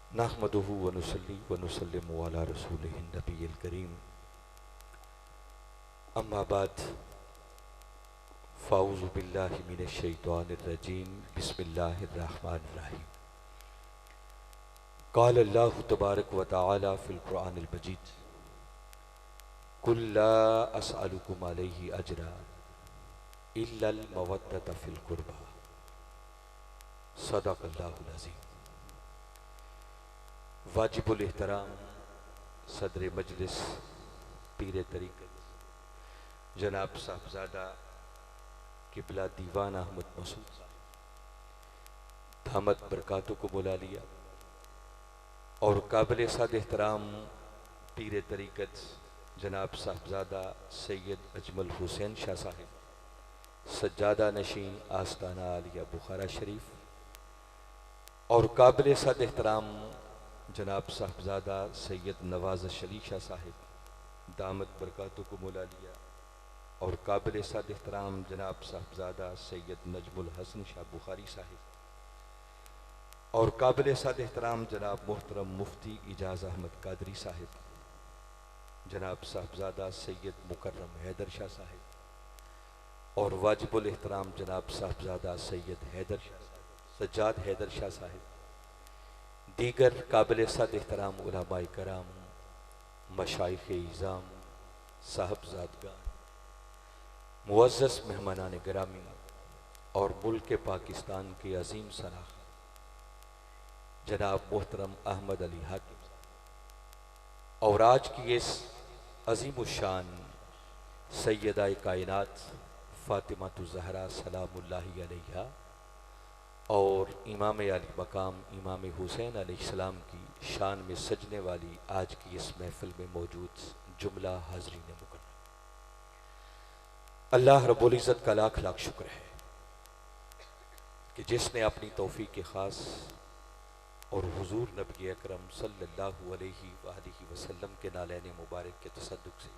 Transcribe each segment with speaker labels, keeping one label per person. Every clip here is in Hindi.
Speaker 1: नहमदुहु व नुसल्ली व नुसल्लिमु अला रसूलिहिन नबिय्यिल करीम। अम्मा बाद फ़ाऊज़ु बिल्लाहि मिनश शैतानिर रजीम। बिस्मिल्लाहिर रहमानिर रहीम। क़ाल अल्लाहु तबारक व तआला फ़िल क़ुरआनिल मजीद कुल ला अस्अलुकुम अलैहि अजरा इल्लल मवद्दत फ़िल क़ुरबा। सदक़ल्लाहुल अज़ीम। वाजिबुल एहतराम सदर मजलिस पीर तरीक़त जनाब साहबजादा किबला दीवान अहमद मसूद दामद बरकातों को बुला लिया, और काबिल साद एहतराम पीर तरीक़त जनाब साहबजादा सैयद अजमल हुसैन शाह साहिब सज्जादा नशीन आस्ताना आलिया बुखारा शरीफ, और काबिल साद एहतराम जनाब साहबजादा सैयद नवाज़ शली शाह साहिब दामद बरकातों को बुला लिया, और काबिल साद एहतराम जनाब साहबजादा सैयद नजमुल हसन शाह बुखारी साहिब, और काबिल साद एहतराम जनाब मोहतरम मुफ्ती इजाज़ अहमद कादरी साहिब, जनाब साहबजादा सैयद मुकर्रम हैदर शाह साहिब, और वाजिबुल एहतराम जनाब साहबजादा सैयद हैदर शाह सज्जाद हैदर शाह साहिब, दीगर काबिल साद एहतराम उलमाए कराम, मशाइख़ इज़ाम, साहबजादगान, मुअज़्ज़ज़ मेहमानान गिरामी, और मुल्क पाकिस्तान के अज़ीम सराह जनाब मोहतरम अहमद अली हाकिम, और आज की इस अज़ीमुश्शान सैयदा कायनात फ़ातिमातु ज़हरा सलामुल्लाहि अलैहा और इमाम अली मकाम इमाम हुसैन अलैहिस्सलाम की शान में सजने वाली आज की इस महफिल में मौजूद जुमला हाज़रीन मुकर्रम, अल्लाह रब्बुल इज़्ज़त का लाख लाख शुक्र है कि जिसने अपनी तौफ़ीक़ ख़ास और हुज़ूर नबी अकरम सल्लल्लाहु अलैहि वसल्लम के नालैन मुबारक के तसद्दुक़ से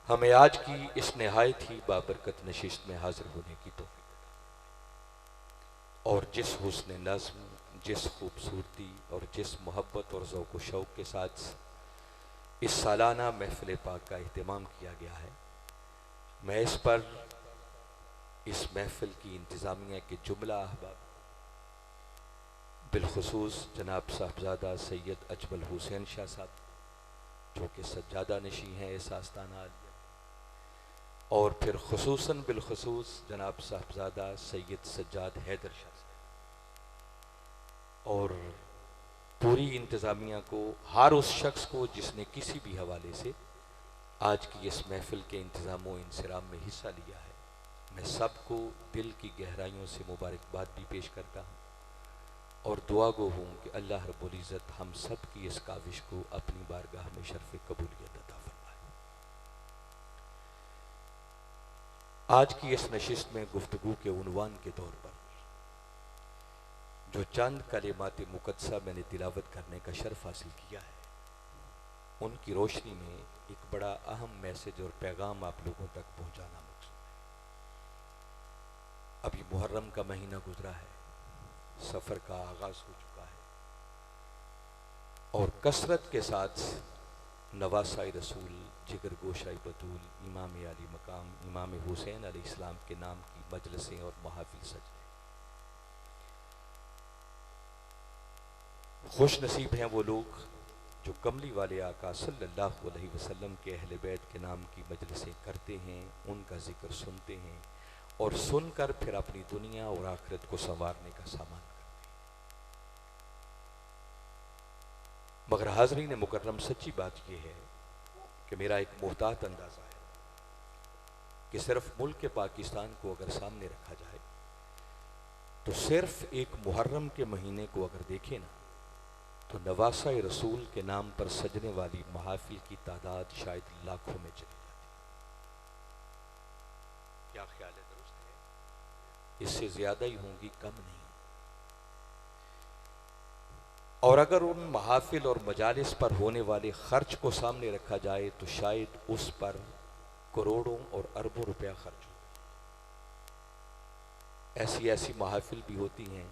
Speaker 1: हमें आज की इस नहायत ही बाबरकत नशिस्त में हाज़िर होने की तौफ़ीक़, और जिस हुस्न नज़्म, जिस खूबसूरती और जिस मोहब्बत और ज़ौक़ व शौक़ के साथ इस सालाना महफ़िल पाक का एहतमाम किया गया है, मैं इस पर इस महफ़िल की इंतज़ामिया के जुमला अहबाब बिलखुसूस जनाब साहबजादा सैयद अजमल हुसैन शाह साहब जो कि सज्जादा नशी हैं इस आस्ताना आलिया, और फिर खुसूसन बिलखुसूस जनाब साहबजादा सैयद सज्जाद हैदर शाह साहब, और पूरी इंतज़ामिया को, हर उस शख्स को जिसने किसी भी हवाले से आज की इस महफ़िल के इंतज़ाम व इंसराम में हिस्सा लिया है, मैं सबको दिल की गहराइयों से मुबारकबाद भी पेश करता हूँ, और दुआ गो हूँ कि अल्लाह रब्बुल इज़्ज़त हम सब की इस काविश को अपनी बारगाह में शर्फ़ कबूलियत अता फरमाए। आज की इस नशिस्त में गुफ्तगू के उन्वान के तौर पर जो चंद कलिमात मुक़द्दसा मैंने तिलावत करने का शर्फ हासिल किया है, उनकी रोशनी में एक बड़ा अहम मैसेज और पैगाम आप लोगों तक पहुँचाना मकसूद है। अभी मुहर्रम का महीना गुजरा है, सफ़र का आगाज़ हो चुका है, और कसरत के साथ नवासाए रसूल, जिगर गोशाए बतूल, इमाम अली मकाम इमाम हुसैन अलैहिस्सलाम के नाम की मजलिसें और महफ़िल सज रहे। खुश नसीब हैं वो लोग जो कमली वाले आका सल्लल्लाहु अलैहि वसल्लम के अहले बैत के नाम की मजलिसें करते हैं, उनका जिक्र सुनते हैं, और सुनकर फिर अपनी दुनिया और आखिरत को संवारने का सामान करते हैं। मगर हाज़रीन मुकर्रम, सच्ची बात यह है कि मेरा एक मोहतात अंदाज़ा है कि सिर्फ मुल्क पाकिस्तान को अगर सामने रखा जाए तो सिर्फ एक मुहर्रम के महीने को अगर देखें ना, तो नवासाए रसूल के नाम पर सजने वाली महाफिल की तादाद शायद लाखों में चली जाती है। क्या ख्याल है? दुरुस्त है? इससे ज्यादा ही होंगी, कम नहीं। और अगर उन महाफिल और मजालिस पर होने वाले खर्च को सामने रखा जाए तो शायद उस पर करोड़ों और अरबों रुपया खर्च हो। ऐसी ऐसी महाफिल भी होती हैं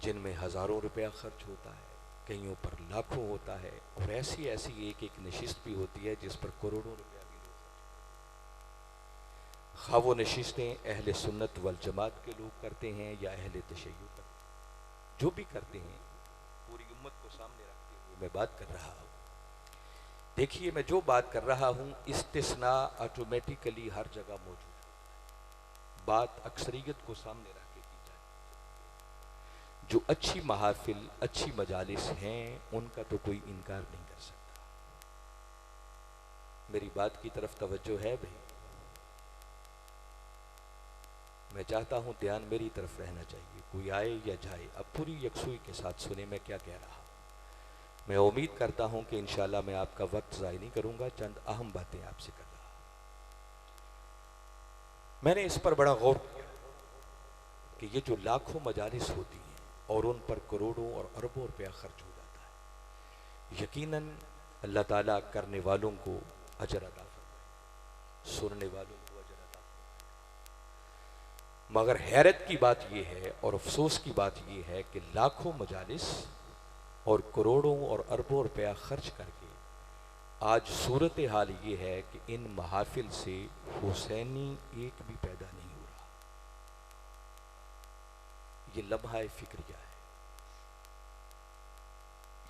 Speaker 1: जिनमें हज़ारों रुपया खर्च होता है, कईयों पर लाखों होता है, और ऐसी ऐसी एक एक नशिस्त भी होती है जिस पर करोड़ों रुपया भी लोग, खा वो नशिस्तें अहले सुन्नत वल जमात के लोग करते हैं या अहले तशय्युअ करते हैं, जो भी करते हैं पूरी उम्मत को सामने रखते हुए मैं बात कर रहा हूँ। देखिए, मैं जो बात कर रहा हूँ इस्तिस्ना ऑटोमेटिकली हर जगह मौजूद है। बात अक्सरियत को सामने रख के की जाए। जो अच्छी महाफिल, अच्छी मजालिस हैं, उनका तो कोई इनकार नहीं कर सकता। मेरी बात की तरफ तवज्जो है भाई? मैं चाहता हूं ध्यान मेरी तरफ रहना चाहिए, कोई आए या जाए। अब पूरी यकसुई के साथ सुने मैं क्या कह रहा हूं। मैं उम्मीद करता हूं कि इंशाल्लाह मैं आपका वक्त ज़ाया नहीं करूंगा, चंद अहम बातें आपसे कर रहा हूं। मैंने इस पर बड़ा गौर किया कि ये जो लाखों मजालिस होती हैं और उन पर करोड़ों और अरबों रुपया खर्च हो जाता है, यकीनन अल्लाह ताला करने वालों को अजर अता फरमाए, सुनने वालों को अजर अता फरमाए। मगर हैरत की बात यह है और अफसोस की बात यह है कि लाखों मजालिस और करोड़ों और अरबों रुपया खर्च करके आज सूरत हाल ये है कि इन महाफिल से हुसैनी एक भी पैदा नहीं हो रहा। ये लम्हा फिक्रिया है,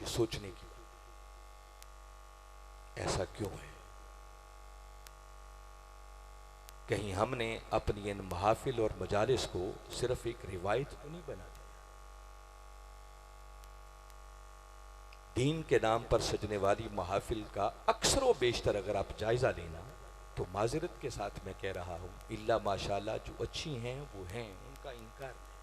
Speaker 1: ये सोचने की बात। ऐसा क्यों है? कहीं हमने अपनी इन महाफिल और मजालिस को सिर्फ एक रिवायत तो नहीं बना दिया? दीन के नाम पर सजने वाली महाफिल का अक्सर व बेशतर अगर आप जायजा लेना तो माजरत के साथ मैं कह रहा हूं, इल्ला माशाल्लाह जो अच्छी हैं वो हैं, उनका इनकार नहीं।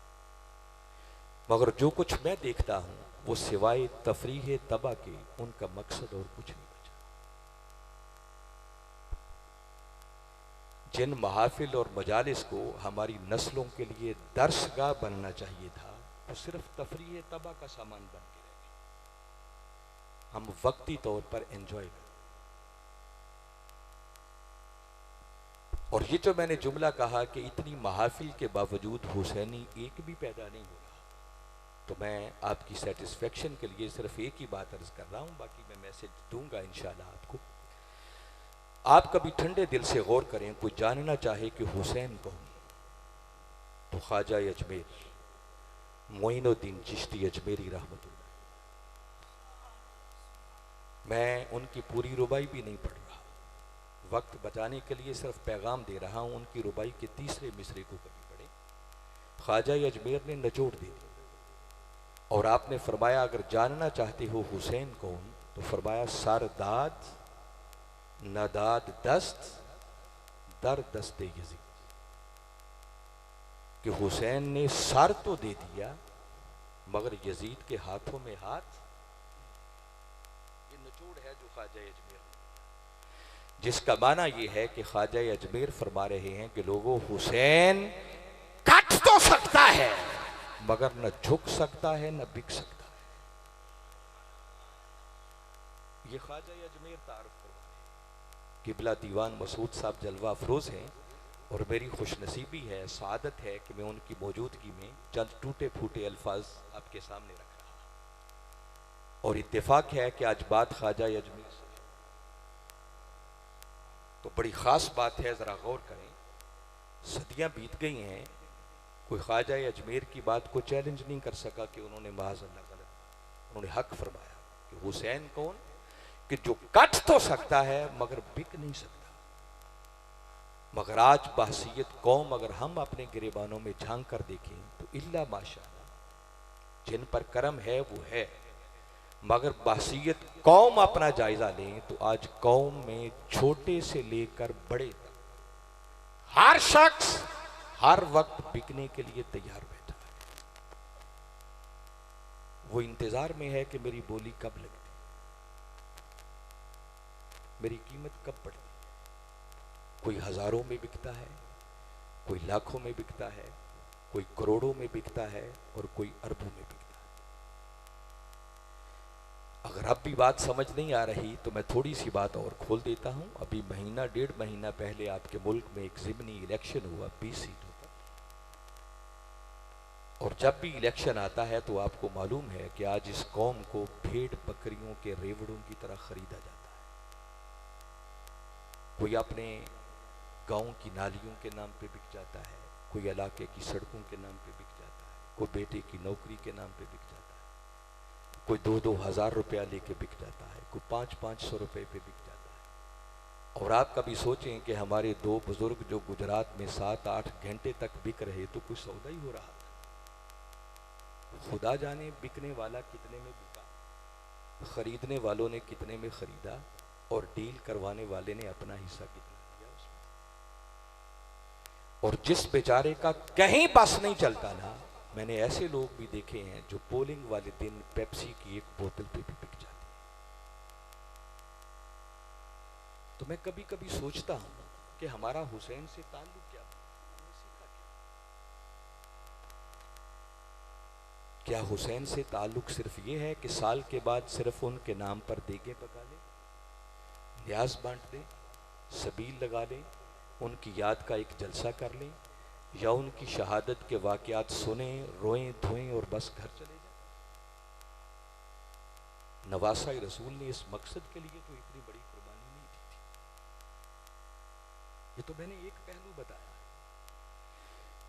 Speaker 1: मगर जो कुछ मैं देखता हूं वो सिवाय तफरीह तबा के उनका मकसद और कुछ नहीं बचा। जिन महाफिल और मजालिस को हमारी नस्लों के लिए दर्सगाह बनना चाहिए था, वो सिर्फ तफरीह तबा का सामान बन के रह गए। हम वक्ती तौर पर एंजॉय करें। और ये जो मैंने जुमला कहा कि इतनी महाफिल के बावजूद हुसैनी एक भी पैदा नहीं हो रहा, तो मैं आपकी सेटिस्फेक्शन के लिए सिर्फ एक ही बात अर्ज कर रहा हूं, बाकी मैं मैसेज दूंगा इंशाल्लाह आपको। आप कभी ठंडे दिल से गौर करें, कोई जानना चाहे कि हुसैन कौन, तो ख्वाजा अजमेर मोइनुद्दीन चिश्ती अजमेरी रहमतुल्लाह। मैं उनकी पूरी रुबाई भी नहीं पढ़ रहा, वक्त बचाने के लिए सिर्फ पैगाम दे रहा हूं। उनकी रुबाई के तीसरे मिसरे को कभी पढ़े। ख्वाजा अजमेर ने निचोड़ दे दी और आपने फरमाया अगर जानना चाहते हो हुसैन कौन, तो फरमाया सरदाद नदाद दस्त दर दस्ते यजीद, कि हुसैन ने सर तो दे दिया मगर यजीद के हाथों में हाथ। ये निचोड़ है जो ख्वाजा अजमेर, जिसका माना यह है कि ख्वाजा अजमेर फरमा रहे हैं कि लोगों, हुसैन कट तो सकता है मगर न झुक सकता है न बिक सकता है। ये ख्वाजा अजमेर तारुफ करवा रहे। किबला दीवान मसूद साहब जलवा अफरोज हैं और मेरी खुशनसीबी है, सादत है कि मैं उनकी मौजूदगी में चंद टूटे फूटे अल्फाज आपके सामने रख रहा हूं। और इत्तेफाक है कि आज बात ख्वाजा अजमेर से, तो बड़ी ख़ास बात है, ज़रा गौर करें। सदियां बीत गई हैं, कोई ख्वाजा अजमेर की बात को चैलेंज नहीं कर सका कि उन्होंने माज़अल्लाह गलत। उन्होंने हक फरमाया कि हुसैन कौन, कि जो कट तो सकता है मगर बिक नहीं सकता। मगर आज बहसीयत कौम अगर हम अपने गिरेबानों में झांक कर देखें तो इल्ला माशाअल्लाह जिन पर करम है वो है, मगर बहसीयत कौम अपना जायजा लें तो आज कौम में छोटे से लेकर बड़े तक हर शख्स हर वक्त बिकने के लिए तैयार बैठा है। वो इंतजार में है कि मेरी बोली कब लगती, मेरी कीमत कब बढ़ती। कोई हजारों में बिकता है, कोई लाखों में बिकता है, कोई करोड़ों में बिकता है और कोई अरबों में बिकता है। अगर अब भी बात समझ नहीं आ रही तो मैं थोड़ी सी बात और खोल देता हूं। अभी महीना डेढ़ महीना पहले आपके मुल्क में एक ज़िमनी इलेक्शन हुआ 20 सीटों पर। और जब भी इलेक्शन आता है तो आपको मालूम है कि आज इस कौम को भेड़ बकरियों के रेवड़ों की तरह खरीदा जाता है। कोई अपने गांव की नालियों के नाम पे बिक जाता है, कोई इलाके की सड़कों के नाम पे बिक जाता है, कोई बेटे की नौकरी के नाम पे बिक जाता है, कोई 2-2 हज़ार रुपया लेके बिक जाता है, कोई 500-500 रुपये पे बिक जाता है। और आप कभी सोचें कि हमारे दो बुजुर्ग जो गुजरात में 7-8 घंटे तक बिक रहे तो कुछ सौदा ही हो रहा था। खुदा जाने बिकने वाला कितने में बिका, खरीदने वालों ने कितने में खरीदा और डील करवाने वाले ने अपना हिस्सा कितना दिया उसमें। और जिस बेचारे का कहीं बस नहीं चलता ना, मैंने ऐसे लोग भी देखे हैं जो पोलिंग वाले दिन पेप्सी की एक बोतल पे भी बिक जाती है। तो मैं कभी कभी सोचता हूं कि हमारा हुसैन से ताल्लुक क्या, हमने सीखा क्या हुसैन से ताल्लुक सिर्फ ये है कि साल के बाद सिर्फ उनके नाम पर देगे पका ले, न्याज बांट दे, सबील लगा ले, उनकी याद का एक जलसा कर ले, या उनकी शहादत के वाकयात सुने, रोएं धोएं और बस घर चले जाए? नवासा रसूल ने इस मकसद के लिए तो इतनी बड़ी कुर्बानी नहीं दी थी। ये तो मैंने एक पहलू बताया।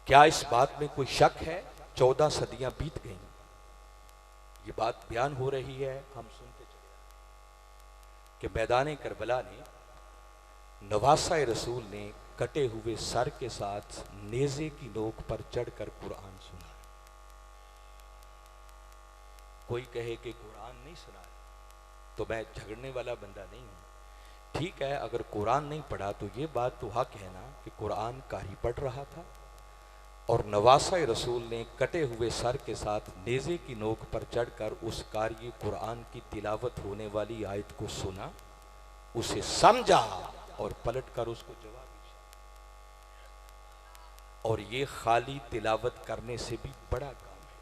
Speaker 1: क्या इस बात में कोई शक है? 14 सदियां बीत गईं, ये बात बयान हो रही है, हम सुनते चले आ रहे कि मैदान करबला ने नवासा रसूल ने कटे हुए सर के साथ नेज़े की नोक पर चढ़कर कुरान सुना। कोई कहे कि कुरान नहीं सुना तो मैं झगड़ने वाला बंदा नहीं हूं। ठीक है, अगर कुरान नहीं पढ़ा तो ये बात तो हक है ना कि कुरान कारी पढ़ रहा था और नवासा रसूल ने कटे हुए सर के साथ नेज़े की नोक पर चढ़कर उस कारी कुरान की तिलावत होने वाली आयत को सुना, उसे समझा और पलटकर उसको जवाब दिया। और ये खाली तिलावत करने से भी बड़ा काम है।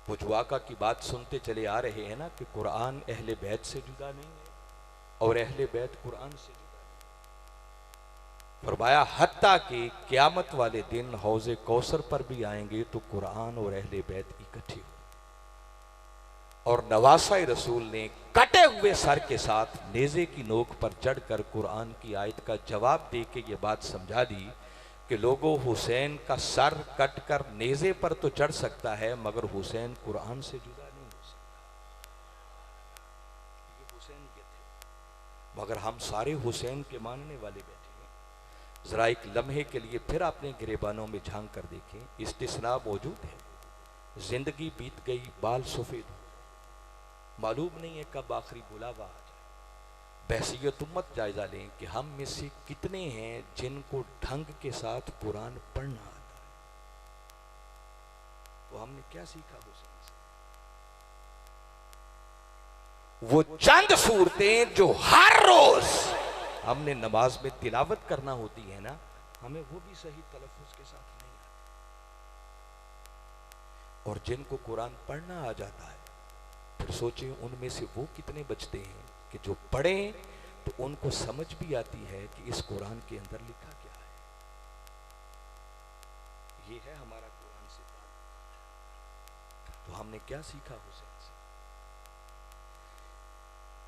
Speaker 1: बुजवाका की बात सुनते चले आ रहे हैं ना कि कुरान अहले बैत से जुदा नहीं है और अहले बैत कुरान से जुदा नहीं। फरमाया हत्ता कि क़यामत वाले दिन हौज़े कौसर पर भी आएंगे तो कुरान और अहले बैत इकट्ठे हो। और नवासा रसूल ने कटे हुए सर के साथ नेज़े की नोक पर चढ़कर कुरान की आयत का जवाब दे के ये बात समझा दी कि लोगों, हुसैन का सर कटकर नेज़े पर तो चढ़ सकता है मगर हुसैन कुरान से जुदा नहीं हो सकता। ये हुसैन के थे, मगर हम सारे हुसैन के मानने वाले बैठे हैं। जरा एक लम्हे के लिए फिर अपने गिरेबानों में झांक कर देखें, इस्तिस्ना मौजूद है। जिंदगी बीत गई, बाल सफेद, मालूम नहीं है कब आखिरी बुलावा आ जाए। बहसीयत उम्मत जायजा लें कि हम में से कितने हैं जिनको ढंग के साथ कुरान पढ़ना आता है। तो हमने क्या सीखा हुसैन से? वो चंद सूरतें जो हर रोज हमने नमाज में तिलावत करना होती है ना, हमें वो भी सही तलफ्फुज के साथ नहीं आती। और जिनको कुरान पढ़ना आ जाता है, फिर सोचें उनमें से वो कितने बचते हैं कि जो पढ़ें तो उनको समझ भी आती है कि इस कुरान के अंदर लिखा क्या है। ये है हमारा कुरान से ताल्लुक। तो हमने क्या सीखा हुसैन से?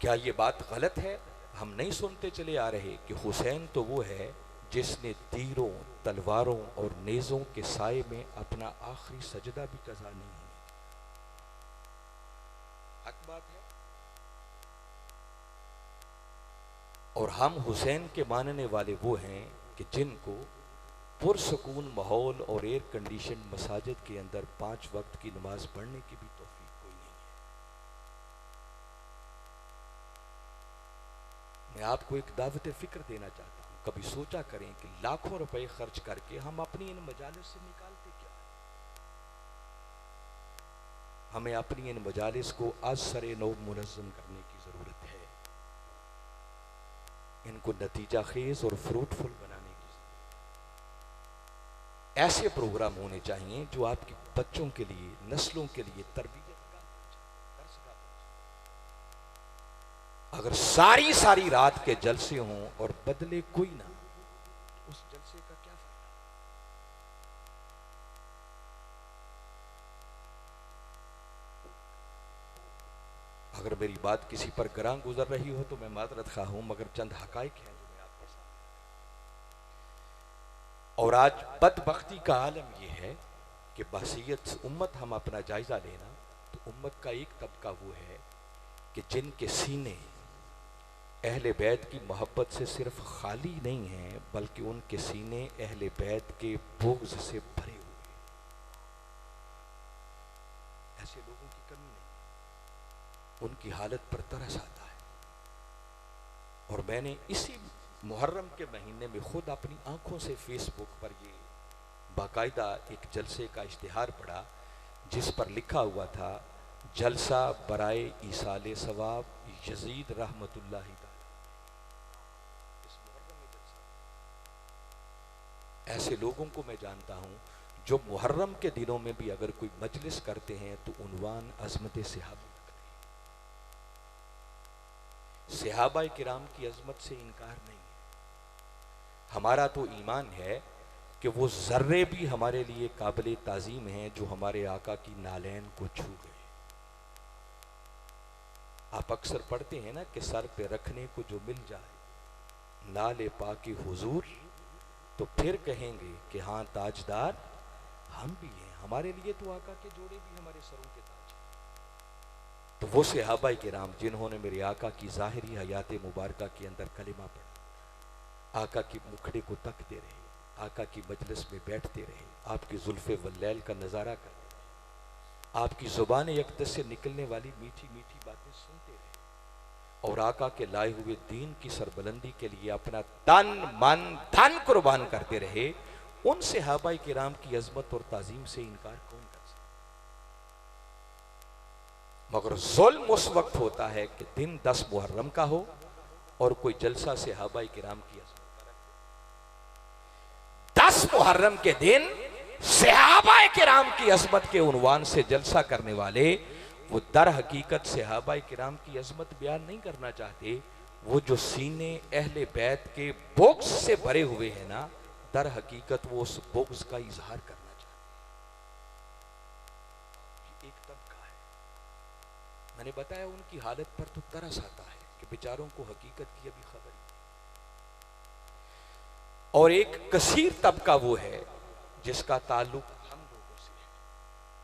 Speaker 1: क्या ये बात गलत है? हम नहीं सुनते चले आ रहे कि हुसैन तो वो है जिसने तीरों, तलवारों और नेज़ों के साए में अपना आखिरी सजदा भी कज़ा नहीं है। हक बात है। और हम हुसैन के मानने वाले वो हैं कि जिनको पुरसकून माहौल और एयर कंडीशन मसाजिद के अंदर 5 वक्त की नमाज पढ़ने की भी तौफीक कोई नहीं है। मैं आपको एक दावत फिक्र देना चाहता हूं। कभी सोचा करें कि लाखों रुपए खर्च करके हम अपनी इन मजालिस से निकालते क्या है? हमें अपनी इन मजालिस को आज सरे नौ मुनज़्ज़म करने की जरूरत है। इनको नतीजा खेज और फ्रूटफुल बनाने की जरूरत है। ऐसे प्रोग्राम होने चाहिए जो आपके बच्चों के लिए, नस्लों के लिए तरबियत का दर्स का पहुंचे। अगर सारी सारी रात के जलसे हों और बदले कोई ना, उस जलसे का क्या फायदा? अगर मेरी बात किसी पर गरां गुजर रही हो तो मैं माजरत खा हूं, मगर चंद हकाइक हैं जो मैं आपके सामने। और आज बदबख्ती का आलम यह है कि बहसीयत उम्मत हम अपना जायजा लेना तो उम्मत का एक तबका वो है कि जिनके सीने अहले बैत की मोहब्बत से सिर्फ खाली नहीं हैं, बल्कि उनके सीने अहले बैत के बुग़्ज़ से भरे हुए। ऐसे लोगों की कमी नहीं, उनकी हालत पर तरस आता है। और मैंने इसी मुहर्रम के महीने में खुद अपनी आंखों से फेसबुक पर ये बाकायदा एक जलसे का इश्तिहार पढ़ा, जिस पर लिखा हुआ था जलसा बराए ईसाले सवाब यजीद रहमतुल्लाहि तआला। इस मुहर्रम में जलसा। ऐसे लोगों को मैं जानता हूं जो मुहर्रम के दिनों में भी अगर कोई मजलिस करते हैं तो उन्वान अजमत सहाबा रखते हैं। सहाबा किराम की अजमत से इनकार नहीं है। हमारा तो ईमान है कि वो जर्रे भी हमारे लिए काबिल ताजीम हैं जो हमारे आका की नालैन को छू गए। आप अक्सर पढ़ते हैं ना कि सर पे रखने को जो मिल जाए नाले पाकी हुजूर, तो फिर कहेंगे कि हाँ ताजदार हम भी हैं। हमारे लिए तो आका के जोड़े भी हमारे सरों के ताज हैं। तो वो सहाबा किराम जिन्होंने मेरे आका की ज़ाहिरी हयात मुबारका के अंदर कलिमा पढ़ा, आका की मुखड़े को तकते रहे, आका की मजलिस में बैठते रहे, आपकी जुल्फ़े वल्लैल का नज़ारा करते रहे, आपकी ज़ुबान यकदस से निकलने वाली मीठी मीठी बातें सुनते रहे, और आका के लाए हुए दीन की सरबलंदी के लिए अपना तन मन धन कुर्बान करते रहे, उन सहाबा किराम की अजमत और ताजीम से इनकार कौन कर सकता। मगर जुल्म उस वक्त होता है कि दिन 10 मुहर्रम का हो और कोई जलसा सहाबा किराम की अजमत का रखे। 10 मुहर्रम के दिन सहाबा किराम की अजमत के उन्वान से जलसा करने वाले वो दर हकीकत सहाबा किराम की अजमत बयान नहीं करना चाहते। वो जो सीने अहले बैत के बुग़्ज़ से भरे हुए हैं ना, दर हकीकत वो उस बुग़्ज़ का इजहार करना चाहते हैं। एक तबका है, मैंने बताया उनकी हालत पर तो तरस आता है कि बेचारों को हकीकत की अभी खबर ही नहीं। और एक कसीर तबका वो है जिसका ताल्लुक हम लोगों से है।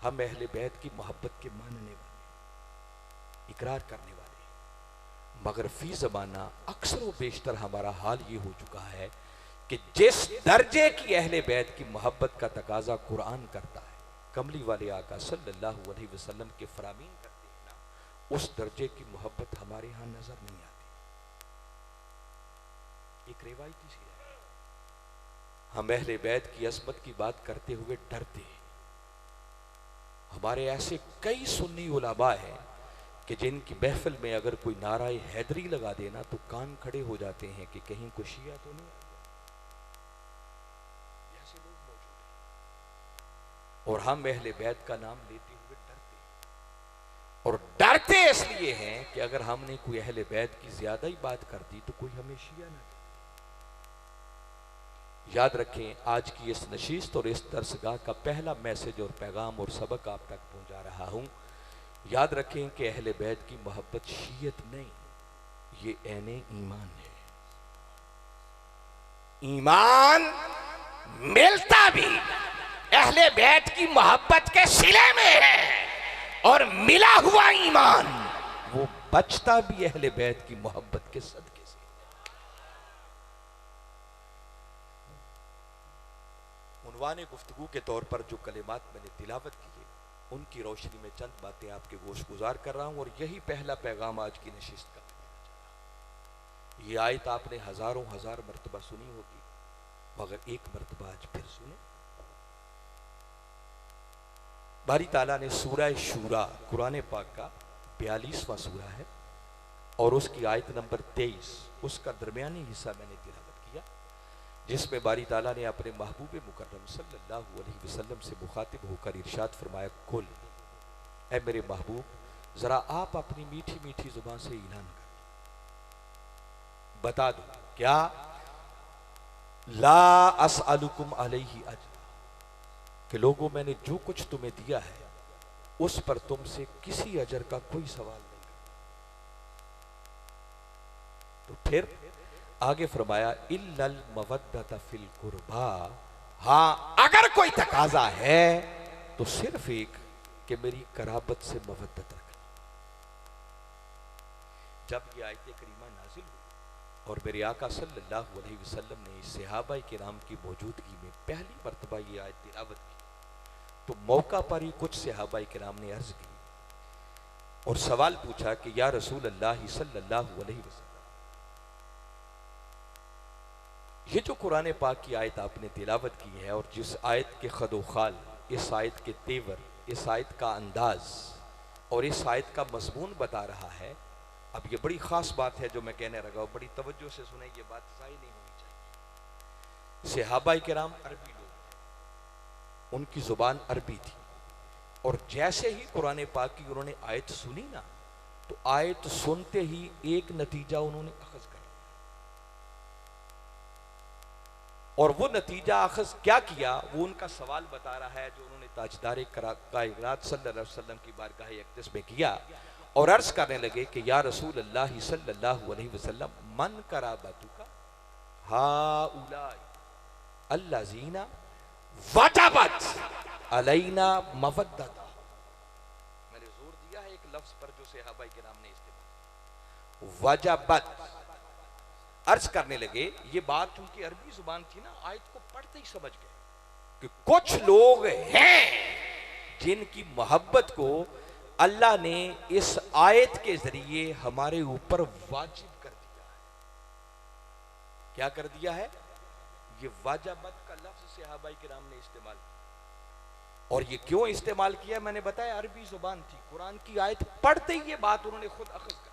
Speaker 1: हम अहले बैत की मोहब्बत के मानने वाले, इकरार करने वाले, मगर फी ज़माना अक्सर व बेशतर हमारा हाल ये हो चुका है कि जिस दर्जे की अहले बैत की मोहब्बत का तकाजा कुरान करता है, कमली वाले आका सल्लल्लाहु अलैहि वसल्लम के फरामीन करते हैं ना, उस दर्जे की मोहब्बत हमारे यहाँ नजर नहीं आती। एक रिवायती सी है, हम अहले बैत की अज़मत की बात करते हुए डरते हैं। हमारे ऐसे कई सुन्नी उलमा हैं कि जिनकी महफिल में अगर कोई नाराए हैदरी लगा देना तो कान खड़े हो जाते हैं कि कहीं कोई शिया तो नहीं आ गया। ऐसे लोग मौजूद हैं और हम अहले बैत का नाम लेते हुए डरते हैं। और डरते इसलिए हैं कि अगर हमने कोई अहले बैत की ज्यादा ही बात कर दी तो कोई हमें शिया ना कहे। याद रखें, आज की इस नशीस्त और इस दरसगाह का पहला मैसेज और पैगाम और सबक आप तक पहुंचा रहा हूं। याद रखें कि अहले बैत की मोहब्बत शीयत नहीं, ये ऐने ईमान है। ईमान मिलता भी अहले बैत की मोहब्बत के सिले में है और मिला हुआ ईमान वो बचता भी अहले बैत की मोहब्बत के सदके से। उन्वाने गुफ्तगू के तौर पर जो कलिमात मैंने तिलावत की है, उनकी रोशनी में चंद बातें आपके गोश गुजार कर रहा हूं और यही पहला पैगाम आज की नशिस्त का। ये आयत आपने हजारों हजार मरतबा सुनी होगी, मगर एक मरतबा आज फिर सुने। बारी ताला ने सूरह शूरा, कुरान पाक का 42वां सूरा है और उसकी आयत नंबर 23, उसका दरमियानी हिस्सा मैंने तिलावत किया, जिसमें बारी ताला ने अपने महबूब मुकर्रम सल्लल्लाहु अलैहि वसल्लम से मुखातिब होकर इरशाद फरमाया, कुल ऐ मेरे महबूब, जरा आप अपनी मीठी मीठी जुबान से ऐलान कर बता दो, क्या ला अस्अलुकुम अलैहि अजरा, कि लोगों मैंने जो कुछ तुम्हें दिया है उस पर तुमसे किसी अजर का कोई सवाल नहीं। तो फिर आगे फरमाया इल्लल मवद्दत फिल कुर्बा, हाँ अगर कोई तकाजा है तो सिर्फ एक कि मेरी कराबत से मवद्दत रखना। जब ये आयत करीमा नाजिल हुई और मेरे आका सल्लल्लाहु अलैहि वसल्लम ने सहाबा किराम की मौजूदगी में पहली मरतबा ये आयत तिलावत की, तो मौका पर ही कुछ सहाबा किराम ने अर्ज की और सवाल पूछा कि या रसूल अल्लाह सल्लल्लाहु अलैहि वसल्लम, ये जो कुरान पाक की आयत आपने तिलावत की है और जिस आयत के खदोखाल, इस आयत के तेवर, इस आयत का अंदाज और इस आयत का मजमून बता रहा है, अब ये बड़ी खास बात है जो मैं कहने लगा हूं, बड़ी तवज्जो से सुने, ये बात ज़ाहिर नहीं होनी चाहिए। सहाबा किराम अरबी लोग, उनकी जुबान अरबी थी और जैसे ही कुरान पाक की उन्होंने आयत सुनी ना, तो आयत सुनते ही एक नतीजा उन्होंने अखज़ कर, और वो नतीजा अखज़ क्या किया वो उनका सवाल बता रहा है जो उन्होंने ताजदार कायनात सल्लल्लाहु अलैहि वसल्लम की बारगाह अक़दस में किया और अर्ज करने लगे कि या रसूल अल्लाह सल्लल्लाहु अलैहि वसल्लम मन कराबतुका हाउलाई अल्लज़ीना वजबत अलैना मवद्दता। मैंने जोर दिया है एक लफ्ज पर जो सहाबा किराम ने इस्तेमाल, वजबत। अर्ज करने लगे, ये बात उनकी अरबी जुबान थी ना, आयत को पढ़ते ही समझ गए कि कुछ लोग हैं जिनकी मोहब्बत को अल्लाह ने इस आयत के जरिए हमारे ऊपर वाजिब कर दिया है। क्या कर दिया है? ये वाजबत का लफ्ज सहाबा किराम ने इस्तेमाल किया, और ये क्यों इस्तेमाल किया मैंने बताया, अरबी जुबान थी, कुरान की आयत पढ़ते ही ये बात उन्होंने खुद अखज़ कर,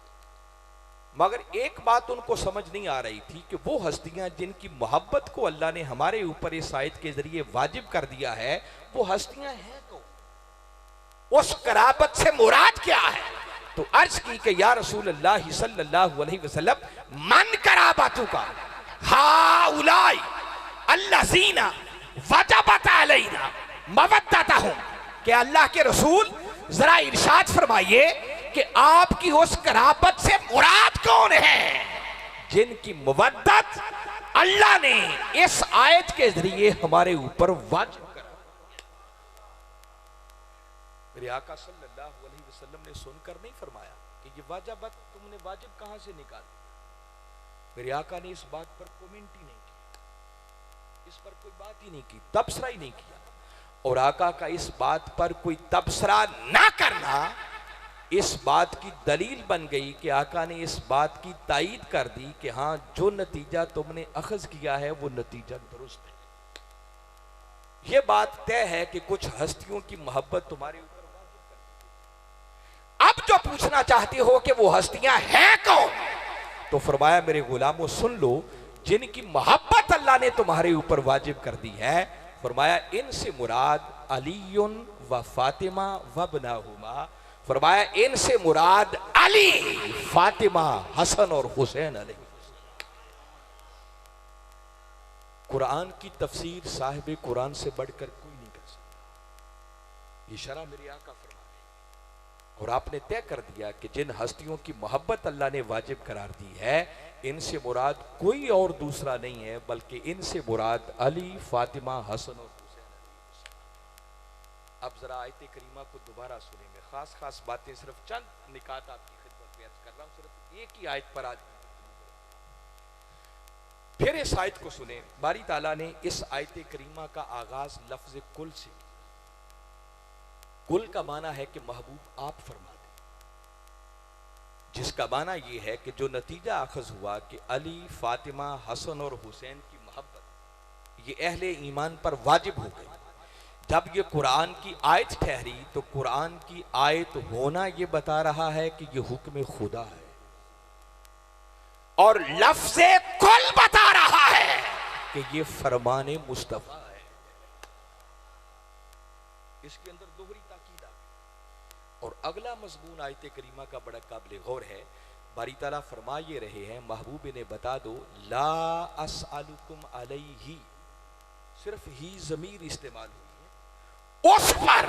Speaker 1: मगर एक बात उनको समझ नहीं आ रही थी कि वो हस्तियां जिनकी मोहब्बत को अल्लाह ने हमारे ऊपर इस आयत के जरिए वाजिब कर दिया है, वो हस्तियां हैं कौन, उस कराबत से मुराद क्या है। तो अर्ज की कि या रसूल अल्लाह सल्लल्लाहु अलैहि वसल्लम मन कराबतुका हाउलाई अल्लज़ीना वजबत अलैना मवद्दतहुम, कि अल्लाह के रसूल जरा इरशाद फरमाइए कि आपकी उस कराबत से मुराद कौन है जिनकी मुवद्दत अल्लाह ने इस आयत के जरिए हमारे ऊपर वाजिब करा। मेरे आका सल्लल्लाहु अलैहि वसल्लम ने सुनकर नहीं फरमाया कि ये वाजबत तुमने वाजिब कहां से निकाली। मेरे आका ने इस बात पर कमेंट ही नहीं किया, इस पर कोई बात ही नहीं की, तबसरा ही नहीं किया, और आका का इस बात पर कोई तबसरा ना करना इस बात की दलील बन गई कि आका ने इस बात की तायीद कर दी कि हाँ जो नतीजा तुमने अखज़ किया है वो नतीजा दुरुस्त है। ये बात तय है कि कुछ हस्तियों की मोहब्बत तुम्हारे ऊपर वाजिब कर दी। अब जो पूछना चाहते हो कि वो हस्तियां हैं कौन, तो फरमाया मेरे गुलामों सुन लो, जिनकी मोहब्बत अल्लाह ने तुम्हारे ऊपर वाजिब कर दी है, फरमाया इनसे मुराद अलीयुन व फातिमा व बनाहुमा, फरमाया इनसे मुराद अली, फातिमा, हसन और हुसैन अलैहि। कुरान की तफसीर साहिब कुरान से बढ़कर कोई नहीं कर सकता। ये शरह मेरे आका फरमाए, और आपने तय कर दिया कि जिन हस्तियों की मोहब्बत अल्लाह ने वाजिब करार दी है, इनसे मुराद कोई और दूसरा नहीं है बल्कि इनसे मुराद अली, फातिमा, हसन और हुसैन। अब जरा आयत करीमा को दोबारा सुनेंगे, खास खास बातें, सिर्फ चंद निकात आपकी खिदमत में अर्ज कर रहा हूं, सिर्फ एक ही आयत पर आज फिर इस आयत को सुने। बारी ताला ने इस आयत करीमा का आगाज लफ्ज कुल से, कुल का माना है कि महबूब आप फरमा दें, जिसका माना यह है कि जो नतीजा अखज़ हुआ कि अली, फातिमा, हसन और हुसैन की मोहब्बत ये अहले ईमान पर वाजिब हो गई। जब ये कुरान की आयत ठहरी तो कुरान की आयत होना ये बता रहा है कि ये हुक्म खुदा है, और लफ्ज़े कुल बता रहा है कि ये फरमाने मुस्तफा है। इसके अंदर दोहरी ताकीद आ गई। और अगला मजमून आयत करीमा का बड़ा काबिल गौर है। बारी ताला फरमा ये रहे हैं, महबूब ने बता दो ला अस्अलुकुम अलैहि, सिर्फ ही ज़मीर इस्तेमाल हुई है, उस पर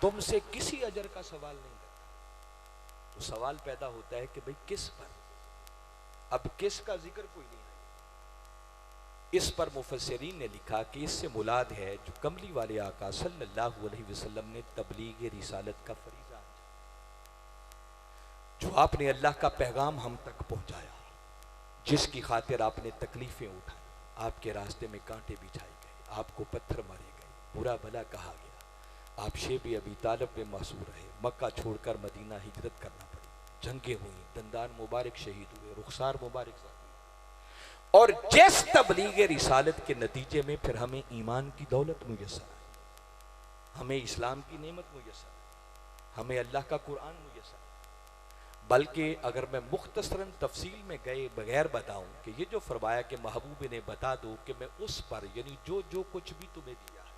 Speaker 1: तुमसे किसी अजर का सवाल नहीं करता। तो सवाल पैदा होता है कि भाई किस पर, अब किसका जिक्र कोई नहीं है। इस पर मुफस्सिरीन ने लिखा कि इससे मुराद है जो कमली वाले आका सल्लल्लाहु अलैहि वसल्लम ने तबलीग रिसालत का फरीज़ा, जो आपने अल्लाह का पैगाम हम तक पहुंचाया, जिसकी खातिर आपने तकलीफें उठाई, आपके रास्ते में कांटे बिछाए गए, आपको पत्थर मारे गए, बुरा भला कहा गया, आप शेब अबी तालिब में मासूर रहे, मक्का छोड़कर मदीना हिजरत करना पड़ी, जंगें हुई, दंदान मुबारक शहीद हुए, रुखसार मुबारक हुए, और जिस तबलीग रिसालत के नतीजे में फिर हमें ईमान की दौलत मुयस्सर आई, हमें इस्लाम की नेमत मुयस्सर आई, हमें अल्लाह का कुरान मुयस्सर आई। बल्कि अगर मैं मुख्तसरन तफसील में गए बगैर बताऊं कि ये जो फरमाया कि महबूब ने बता दो कि मैं उस पर, यानी जो जो कुछ भी तुम्हें दिया है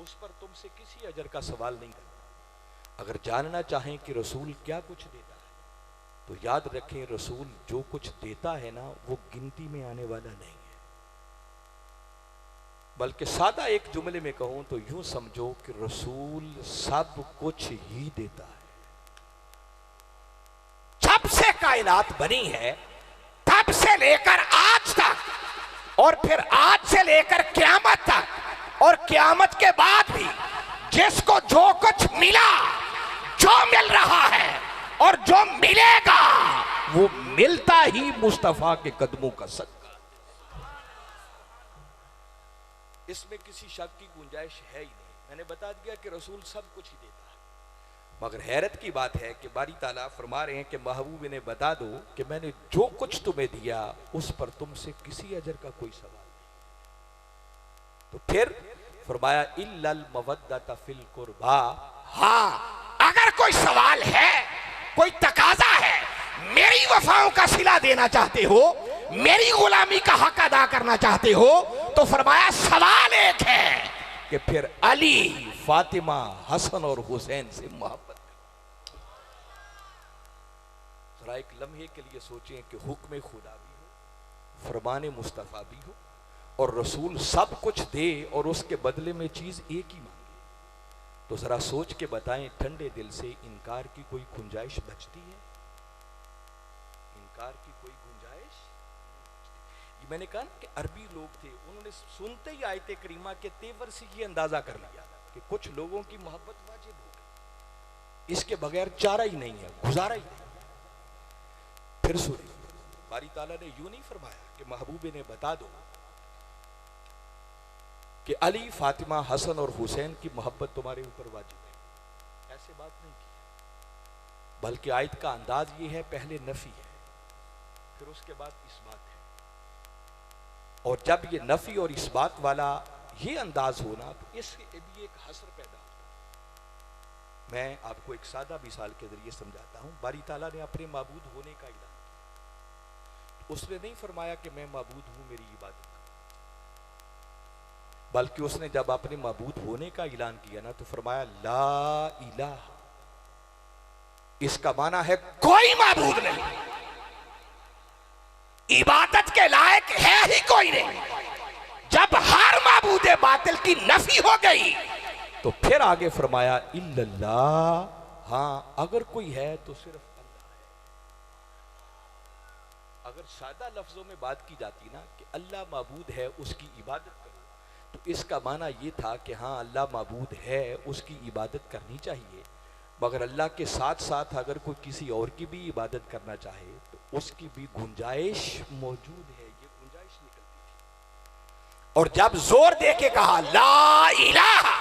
Speaker 1: उस पर तुमसे किसी अजर का सवाल नहीं करता। अगर जानना चाहें कि रसूल क्या कुछ देता है तो याद रखें, रसूल जो कुछ देता है ना वो गिनती में आने वाला नहीं है। बल्कि सादा एक जुमले में कहूं तो यूं समझो कि रसूल सब कुछ ही देता है। जब से कायनात बनी है तब से लेकर आज तक, और फिर आज से लेकर क़यामत तक, और क़यामत के बाद भी जिसको जो कुछ मिला, जो मिल रहा है और जो मिलेगा, वो मिलता ही मुस्तफा के कदमों का सदका। इसमें किसी शक की गुंजाइश है ही नहीं। मैंने बता दिया कि रसूल सब कुछ ही देता है। मगर हैरत की बात है कि बारी ताला फरमा रहे हैं कि महबूब ने बता दो कि मैंने जो कुछ तुम्हें दिया उस पर तुमसे किसी अजर का कोई सवाल नहीं। तो फिर फरमाया इल्लल मवद्दत फिल कुर्बा, हाँ अगर कोई सवाल है, कोई तकाजा है, मेरी वफाओं का सिला देना चाहते हो, मेरी गुलामी का हक अदा करना चाहते हो, तो फरमाया सवाल एक है कि फिर अली, फातिमा, हसन और हुसैन से मोहब्बत। जरा एक लम्हे के लिए सोचें कि हुक्म खुदा भी हो, फरमान मुस्तफा भी हो, और रसूल सब कुछ दे और उसके बदले में चीज एक ही मांगे, तो जरा सोच के बताएं ठंडे दिल से, इनकार की कोई गुंजाइश बचती है? इनकार की कोई गुंजाइश? ये मैंने कहा कि अरबी लोग थे, उन्होंने सुनते ही आयत करीमा के तेवर से ये अंदाजा कर लिया कि कुछ लोगों की मोहब्बत वाजिब हो गई, इसके बगैर चारा ही नहीं है, गुजारा ही नहीं। फिर सुनिए, बारी ताला ने यूं नहीं फरमाया कि महबूब ने बता दो कि अली, फातिमा, हसन और हुसैन की मोहब्बत तुम्हारे ऊपर वाजिब है, ऐसे बात नहीं की। बल्कि आयत का अंदाज ये है, पहले नफी है फिर उसके बाद इस्बात है, और जब ये नफी और इस्बात वाला ये अंदाज होना तो इसके भी एक हसर पैदा होता है। मैं आपको एक सादा मिसाल के जरिए समझाता हूं। बारी ताला ने अपने माबूद होने का ऐलान किया, उसने नहीं फरमाया कि मैं माबूद हूं, मेरी इबादत, बल्कि उसने जब अपने माबूद होने का ऐलान किया ना तो फरमाया ला इलाहा, इसका माना है कोई माबूद नहीं, इबादत के लायक है ही कोई नहीं। जब हर माबूद बातिल की नफी हो गई तो फिर आगे फरमाया इल्लल्लाह, हाँ अगर कोई है तो सिर्फ अल्लाह है। अगर सादा लफ्जों में बात की जाती ना कि अल्लाह माबूद है, उसकी इबादत करो, तो इसका माना यह था कि हाँ अल्लाह माबूद है, उसकी इबादत करनी चाहिए, मगर अल्लाह के साथ साथ अगर कोई किसी और की भी इबादत करना चाहे तो उसकी भी गुंजाइश मौजूद है। ये गुंजाइश निकलती थी। और जब जोर दे के कहा ला इलाहा,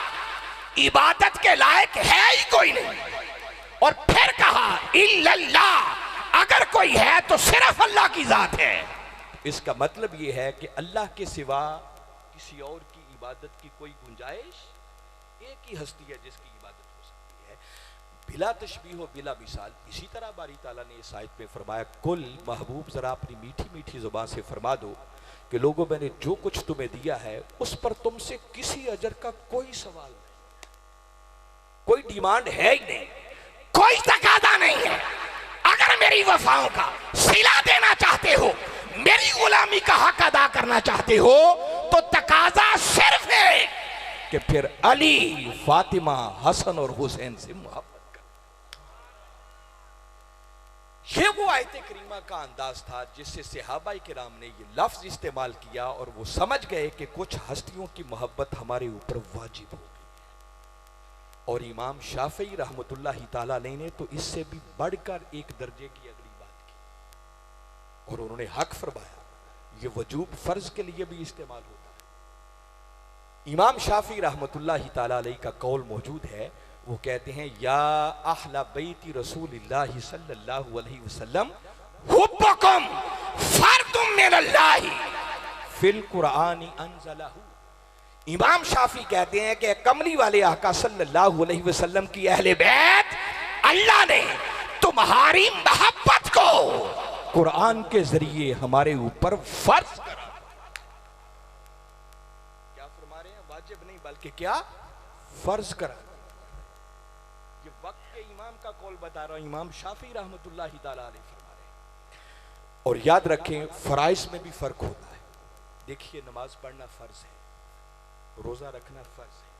Speaker 1: इबादत के लायक है ही कोई नहीं, और फिर कहा इल्लल्लाह, अगर कोई है तो सिर्फ अल्लाह की जात है, इसका मतलब यह है कि अल्लाह के सिवा किसी और की इबादत की कोई गुंजाइश, एक ही हस्ती है जिसकी इबादत हो सकती है, बिला तशबीह हो बिला मिसाल। इसी तरह बारी ताला ने इस आयत में फरमाया कुल, महबूब जरा अपनी मीठी मीठी जुबान से फरमा दो कि लोगों मैंने जो कुछ तुम्हें दिया है उस पर तुमसे किसी अजर का कोई सवाल नहीं, कोई डिमांड है ही नहीं, कोई तकादा नहीं है। अगर मेरी वफाओं का सिला देना चाहते हो, मेरी गुलामी का हक अदा करना चाहते हो, तो तकाजा सिर्फ है कि फिर अली, फातिमा, हसन और हुसैन से मोहब्बत कर। ये वो आयत करीमा का अंदाज था जिससे सहाबाए किराम ने ये लफ्ज इस्तेमाल किया और वो समझ गए कि कुछ हस्तियों की मोहब्बत हमारे ऊपर वाजिब हो गई। और इमाम शाफी रहमतुल्लाहि ताला अलैह ने तो इससे भी बढ़कर एक दर्जे की अगली बात की और उन्होंने हक फरमाया, ये वजूब फर्ज के लिए भी इस्तेमाल होता है। इमाम शाफी रहमतुल्लाहि ताला अलैह का कौल मौजूद है, वो कहते हैं या अहला बैती रसूलिल्लाहि सल्लल्लाहु अलैहि वसल्लम हुब्बुकुम फर्दुम मिनल्लाहि फिल कुरानी अनज़लहु। इमाम शाफी कहते हैं कि कमली वाले आका सल्लल्लाहु अलैहि वसल्लम की अहले बैत अल्लाह ने तुम्हारी मोहब्बत को कुरान के जरिए हमारे ऊपर फर्ज करा। क्या फरमा रहे हैं? वाजिब नहीं बल्कि क्या फर्ज करा। ये वक्त के इमाम का कौल बता रहा हूं, इमाम शाफी रहमतुल्लाहि ताला अलैह फरमा रहे हैं। और याद रखें फराइज में भी फर्क होता है। देखिए नमाज पढ़ना फर्ज है, रोजा रखना फर्ज है,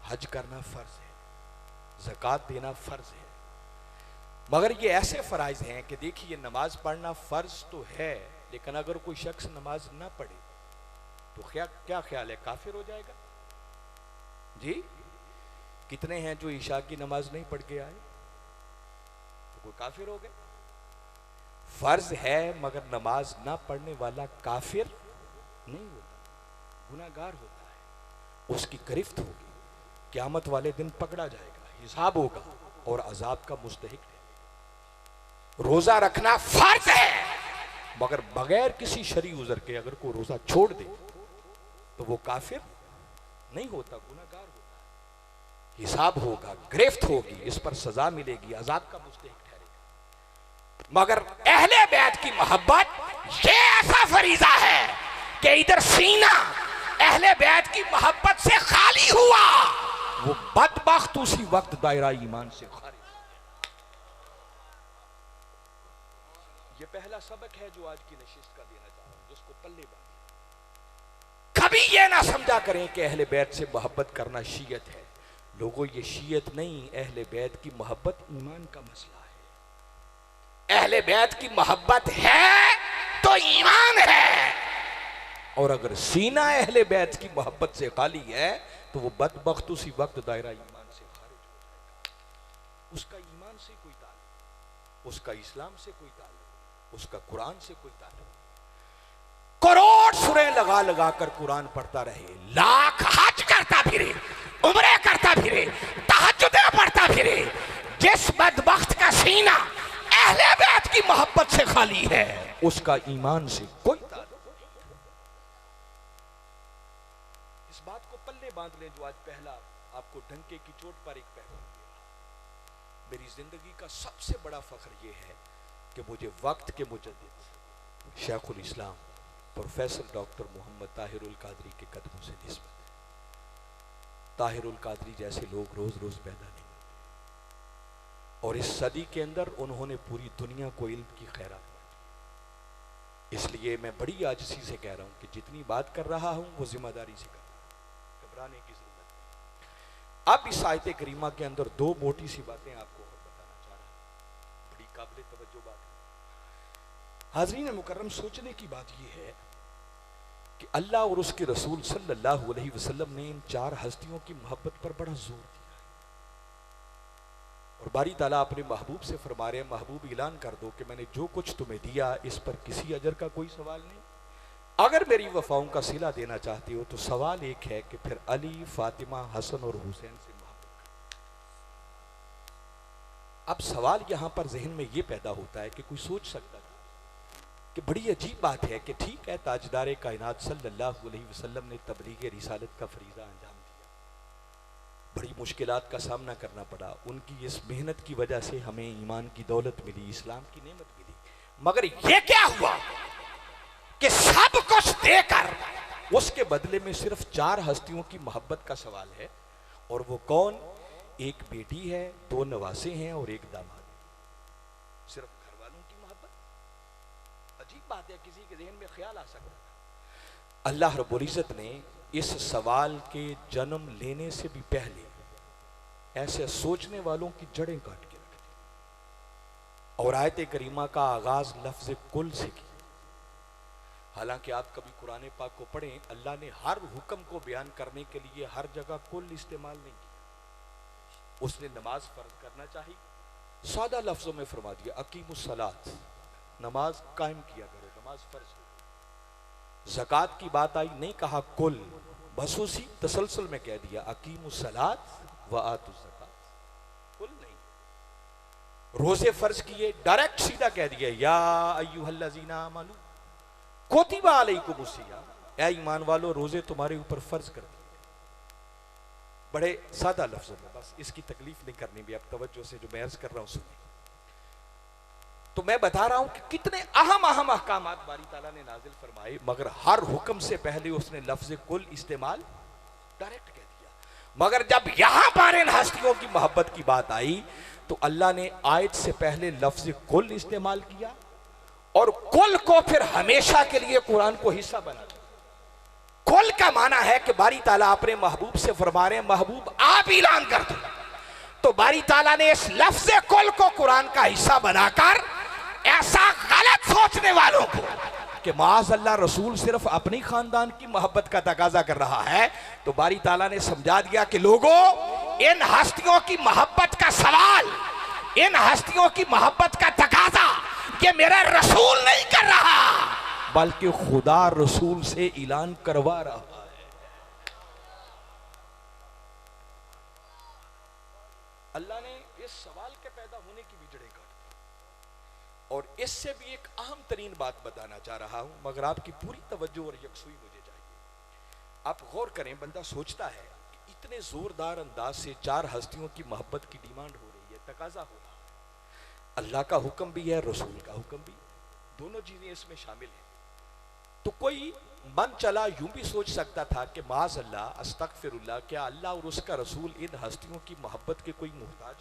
Speaker 1: हज करना फर्ज है, ज़कात देना फर्ज है। मगर ये ऐसे फराइज हैं कि देखिए नमाज पढ़ना फर्ज तो है, लेकिन अगर कोई शख्स नमाज ना पढ़े तो क्या ख्याल है, काफिर हो जाएगा? जी कितने हैं जो ईशा की नमाज नहीं पढ़ के आए तो कोई काफिर हो गए? फर्ज है मगर नमाज ना पढ़ने वाला काफिर नहीं होता, गुनाहगार होता है, उसकी गिरफ्त होगी, क़यामत वाले दिन पकड़ा जाएगा, हिसाब होगा और अजाब का मुस्तहिक है। रोजा रखना फर्ज है मगर बगैर किसी शरई उज़र के अगर कोई रोजा छोड़ दे तो वो काफिर नहीं होता, गुनाहगार होता है, हिसाब होगा, गिरफ्त होगी, इस पर सजा मिलेगी, अजाब का मुस्तहिक ठहरेगा। मगर अहले बैत की मोहब्बत ये ऐसा फरीजा है कि इधर सीना अहले बैत की मोहब्बत से खाली हुआ, वो बदबख्त उसी वक्त दायरा ईमान से खारिज। ये पहला सबक है जो आज की नशिस्त का देना चाह रहा हूं, जिसको पल्ले बांध। कभी ये ना समझा करें कि अहले बैत से मोहब्बत करना शीयत है। लोगों ये शीयत नहीं, अहले बैत की मोहब्बत ईमान का मसला है। अहले बैत की मोहब्बत है तो ईमान है, और अगर सीना अहले बैत की मोहब्बत से खाली है तो वो बदबख्त उसी वक्त दायरा ईमान से खारिज हो जाएगा। उसका ईमान से कोई ताल्लुक, उसका इस्लाम से कोई ताल्लुक, उसका कुरान से कोई ताल्लुक। करोड़ सूरह लगा लगा कर कुरान पढ़ता रहे, लाख हज करता फिरे, उम्रे करता फिरे, तहज्जुदें पढ़ता फिरे, जिस बदबख्त का सीना अहले बैत की मोहब्बत से खाली है उसका ईमान से कोई ताल्लुक नहीं। इस बात को पल्ले बांध लें जो आज पहला आपको डंके की चोट पर एक पैगाम दिया। मेरी जिंदगी का सबसे बड़ा फख्र यह है कि मुझे वक्त के मुजद्दिद शेखुल इस्लाम प्रोफेसर डॉक्टर मोहम्मद ताहिरुल कादरी के कदमों से निस्बत है। ताहिरुल कादरी जैसे लोग रोज रोज पैदा नहीं होते, और इस सदी के अंदर उन्होंने पूरी दुनिया को इल्म की खैरात बांटी। इसलिए मैं बड़ी आजिज़ी से कह रहा हूं कि जितनी बात कर रहा हूं वो जिम्मेदारी से कर रहा हूं, घबराने की जरूरत नहीं। अब इस आयत करीमा के अंदर दो मोटी सी बातें आपको और बताना चाह रहा हूं, बड़ी काबिल तवज्जो बात है। हाज़रीन मुकर्रम, सोचने की बात यह है कि अल्लाह और उसके रसूल सल्लल्लाहु अलैहि वसल्लम ने इन चार हस्तियों की मोहब्बत पर बड़ा जोर दिया है। और बारी ताला अपने महबूब से फरमा रहे हैं, महबूब ऐलान कर दो कि मैंने जो कुछ तुम्हें दिया इस पर किसी अजर का कोई सवाल नहीं। अगर मेरी वफाओं का सिला देना चाहते हो तो सवाल एक है कि फिर अली, फातिमा, हसन और हुसैन से मोहब्बत करो। अब सवाल यहां पर जहन में यह पैदा होता है कि कोई सोच सकता था कि बड़ी अजीब बात है कि ठीक है, ताजदार कायनात सल्लल्लाहु अलैहि वसल्लम ने तबलीग रिसालत का फरीज़ा अंजाम दिया, बड़ी मुश्किलात का सामना करना पड़ा, उनकी इस मेहनत की वजह से हमें ईमान की दौलत मिली, इस्लाम की नेमत मिली। मगर ये क्या हुआ कि सब कुछ देकर उसके बदले में सिर्फ चार हस्तियों की मोहब्बत का सवाल है, और वो कौन? एक बेटी है, दो नवासे हैं और एक दामाद है। सिर्फ घर वालों की मोहब्बत। अजीब बात है, किसी के ज़हन में ख्याल आ सकता था। अल्लाह रब्बुल इज़्ज़त ने इस सवाल के जन्म लेने से भी पहले ऐसे सोचने वालों की जड़ें काट के रख दी। और आयत करीमा का आगाज लफ्ज कुल से की। हालांकि आप कभी कुरान पाक को पढ़ें, अल्लाह ने हर हुक्म को बयान करने के लिए हर जगह कुल इस्तेमाल नहीं किया। उसने नमाज फर्ज करना चाहिए, सादा लफ्जों में फरमा दिया अकीमुस्सलात, नमाज कायम किया करो, नमाज फर्ज हो। ज़कात की बात आई, नहीं कहा कुल, बस उसी तसलसल में कह दिया अकीमुस्सलात व आतुज़्ज़कात, कुल नहीं। रोजे फर्ज किए, डायरेक्ट सीधा कह दिया या अय्युहल्लज़ीना आमनू कुतिबा अलैकुमुस्सियाम, ऐ ईमान वालों रोजे तुम्हारे ऊपर फर्ज कर दिए। बड़े सादा लफ्जों में, बस इसकी तकलीफ नहीं करनी भी। अब तवज्जो से जो मैं अर्ज कर रहा हूं सुनिए। तो मैं बता रहा हूं कि कितने अहम अहम अहकामात बारी ताला ने नाजिल फरमाए, मगर हर हुक्म से पहले उसने लफ्ज कुल इस्तेमाल डायरेक्ट कह दिया। मगर जब यहां पर इन हस्तियों की मोहब्बत की बात आई तो अल्लाह ने आयत से पहले लफ्ज कुल इस्तेमाल किया और कुल को फिर हमेशा के लिए कुरान को हिस्सा बना दिया। कुल का माना है कि बारी ताला अपने महबूब से फरमा रहे हैं, महबूब आप ऐलान कर दो। तो बारी ताला ने इस लफ्ज कुल को कुरान का हिस्सा बनाकर ऐसा गलत सोचने वालों को कि माज़ अल्लाह रसूल सिर्फ अपनी खानदान की मोहब्बत का तकाजा कर रहा है, तो बारी ताला ने समझा दिया कि लोगों, इन हस्तियों की मोहब्बत का सवाल, इन हस्तियों की मोहब्बत का तकाजा ये मेरा रसूल नहीं कर रहा, बल्कि खुदा रसूल से ऐलान करवा रहा है। अल्लाह ने इस सवाल के पैदा होने की भी जड़ें काट दी। और इससे भी एक अहम तरीन बात बताना चाह रहा हूं, मगर आपकी पूरी तवज्जो और यकसुई मुझे चाहिए। आप गौर करें, बंदा सोचता है कि इतने जोरदार अंदाज से चार हस्तियों की मोहब्बत की डिमांड हो रही है, तकाजा हो रहा है, अल्लाह का हुक्म भी है, रसूल का हुक्म भी, दोनों चीजें इसमें शामिल हैं। तो कोई मन चला यूं भी सोच सकता था कि माज़ अल्लाह, अस्तगफिरुल्लाह, क्या अल्लाह और उसका रसूल इन हस्तियों की मोहब्बत के कोई मोहताज?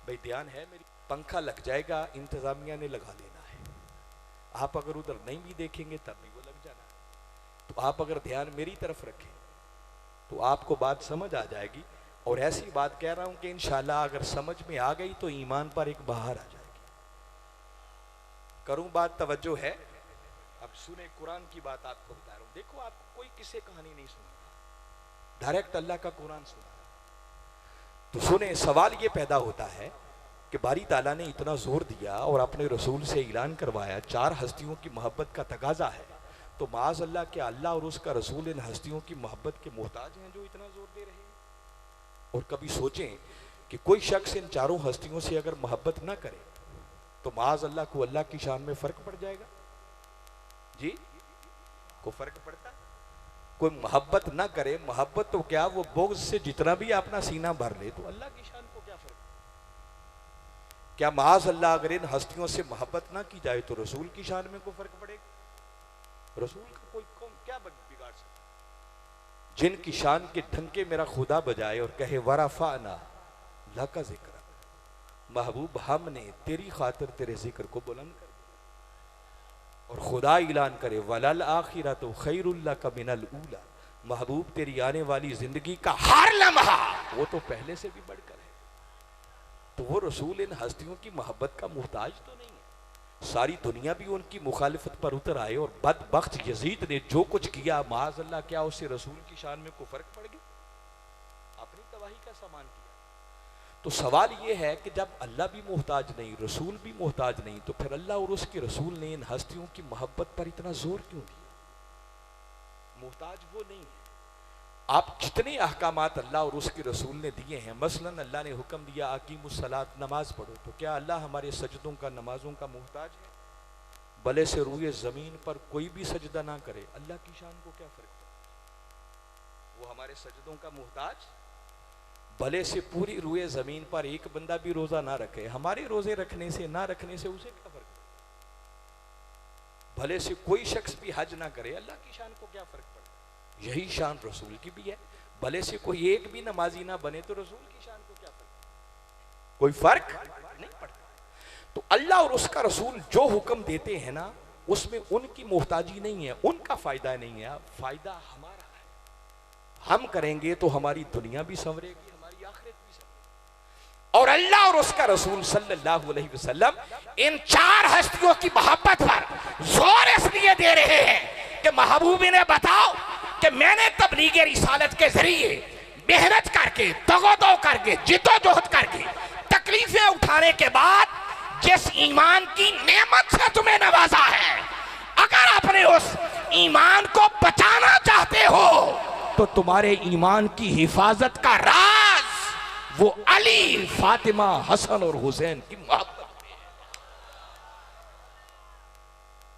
Speaker 1: भाई ध्यान है मेरी, पंखा लग जाएगा, इंतजामिया ने लगा लेना है। आप अगर उधर नहीं भी देखेंगे तब भी वो लग जाना है। तो आप अगर ध्यान मेरी तरफ रखें तो आपको बात समझ आ जाएगी। और ऐसी बात कह रहा हूं कि इंशाल्लाह अगर समझ में आ गई तो ईमान पर एक बहार आ जाएगी। करूं बात, तवज्जो है? अब सुने, कुरान की बात आपको बता रहा हूं। देखो, आपको कोई किस्से कहानी नहीं सुना, डायरेक्ट अल्लाह का कुरान सुना। तो सुने, सवाल ये पैदा होता है कि बारी ताला ने इतना जोर दिया और अपने रसूल से ऐलान करवाया, चार हस्तियों की मोहब्बत का तकाजा है, तो माज़ अल्लाह के अल्लाह और उसका रसूल इन हस्तियों की मोहब्बत के मोहताज हैं जो इतना जोर दे रहे हैं? और कभी सोचें कि कोई शख्स इन चारों हस्तियों से अगर मोहब्बत ना करे तो माज़ अल्लाह को अल्लाह की शान में फर्क पड़ जाएगा? जी, को फर्क पड़ता? कोई मोहब्बत ना करे, मोहब्बत तो क्या, वो बोझ से जितना भी अपना सीना भर ले, तो अल्लाह की शान को क्या फर्क? क्या माज़ अल्लाह अगर इन हस्तियों से मोहब्बत ना की जाए तो रसूल की शान में कोई फर्क पड़ेगा? रसूल का कोई कौन क्या बिगाड़ सकता? जिनकी शान के ठनके मेरा खुदा बजाए और कहे वरफ़अना लका ज़िक्र, महबूब हमने तेरी खातिर तेरे जिक्र को बुलंद कर दिया। और खुदा ऐलान करे वलल आखिरतु खैरुल लका मिनल ऊला, महबूब तेरी आने वाली जिंदगी का हर लम्हा वो तो पहले से भी बढ़कर है। तो वो रसूल इन हस्तियों की मोहब्बत का मुहताज तो नहीं है। सारी दुनिया भी उनकी मुखालिफत पर उतर आए और बदबख्त यजीद ने जो कुछ किया, माज़ अल्लाह, क्या उससे रसूल की शान में कोई फर्क पड़ गया? अपनी तबाही का सामान किया। तो सवाल यह है कि जब अल्लाह भी मोहताज नहीं, रसूल भी मोहताज नहीं, तो फिर अल्लाह और उसके रसूल ने इन हस्तियों की मोहब्बत पर इतना जोर क्यों दिया? मोहताज वो नहीं है। आप जितने अहकामात अल्लाह और उसके रसूल ने दिए हैं, मसलन अल्लाह ने हुक्म दिया अकीमुस्सलात, नमाज पढ़ो, तो क्या अल्लाह हमारे सजदों का, नमाजों का मोहताज है? भले से रूए ज़मीन पर कोई भी सजदा ना करे, अल्लाह की शान को क्या फर्क पड़ता? वो हमारे सजदों का मोहताज? भले से पूरी रूए ज़मीन पर एक बंदा भी रोज़ा ना रखे, हमारे रोज़े रखने से ना रखने से उसे क्या फर्क पड़ता? भले से कोई शख्स भी हज ना करे, अल्लाह की शान को क्या फर्क पड़ता? यही शान रसूल की भी है। भले से कोई एक भी नमाजी ना बने तो रसूल की शान को क्या फर्क? कोई फर्क नहीं पड़ता। तो अल्लाह और उसका रसूल जो हुक्म देते हैं ना, उसमें उनकी मोहताजी नहीं है, उनका फायदा नहीं है, फायदा हमारा है। हम करेंगे तो हमारी दुनिया भी संवरेगी, हमारी आखिरत भी संवरेगी।
Speaker 2: और अल्लाह और उसका रसूल सल्लल्लाहु अलैहि वसल्लम इन चार हस्तियों की मोहब्बत पर जोर इसलिए दे रहे हैं कि महबूबी ने बताओ कि मैंने तबलीग रिसालत के जरिए मेहनत करके दगोदो करके जिद्दोजहद करके तकलीफें उठाने के बाद जिस ईमान की नेमत से तुम्हें नवाजा है, अगर आपने उस ईमान को बचाना चाहते हो तो तुम्हारे ईमान की हिफाजत का राज वो अली, फातिमा, हसन और हुसैन की मोहब्बत में है।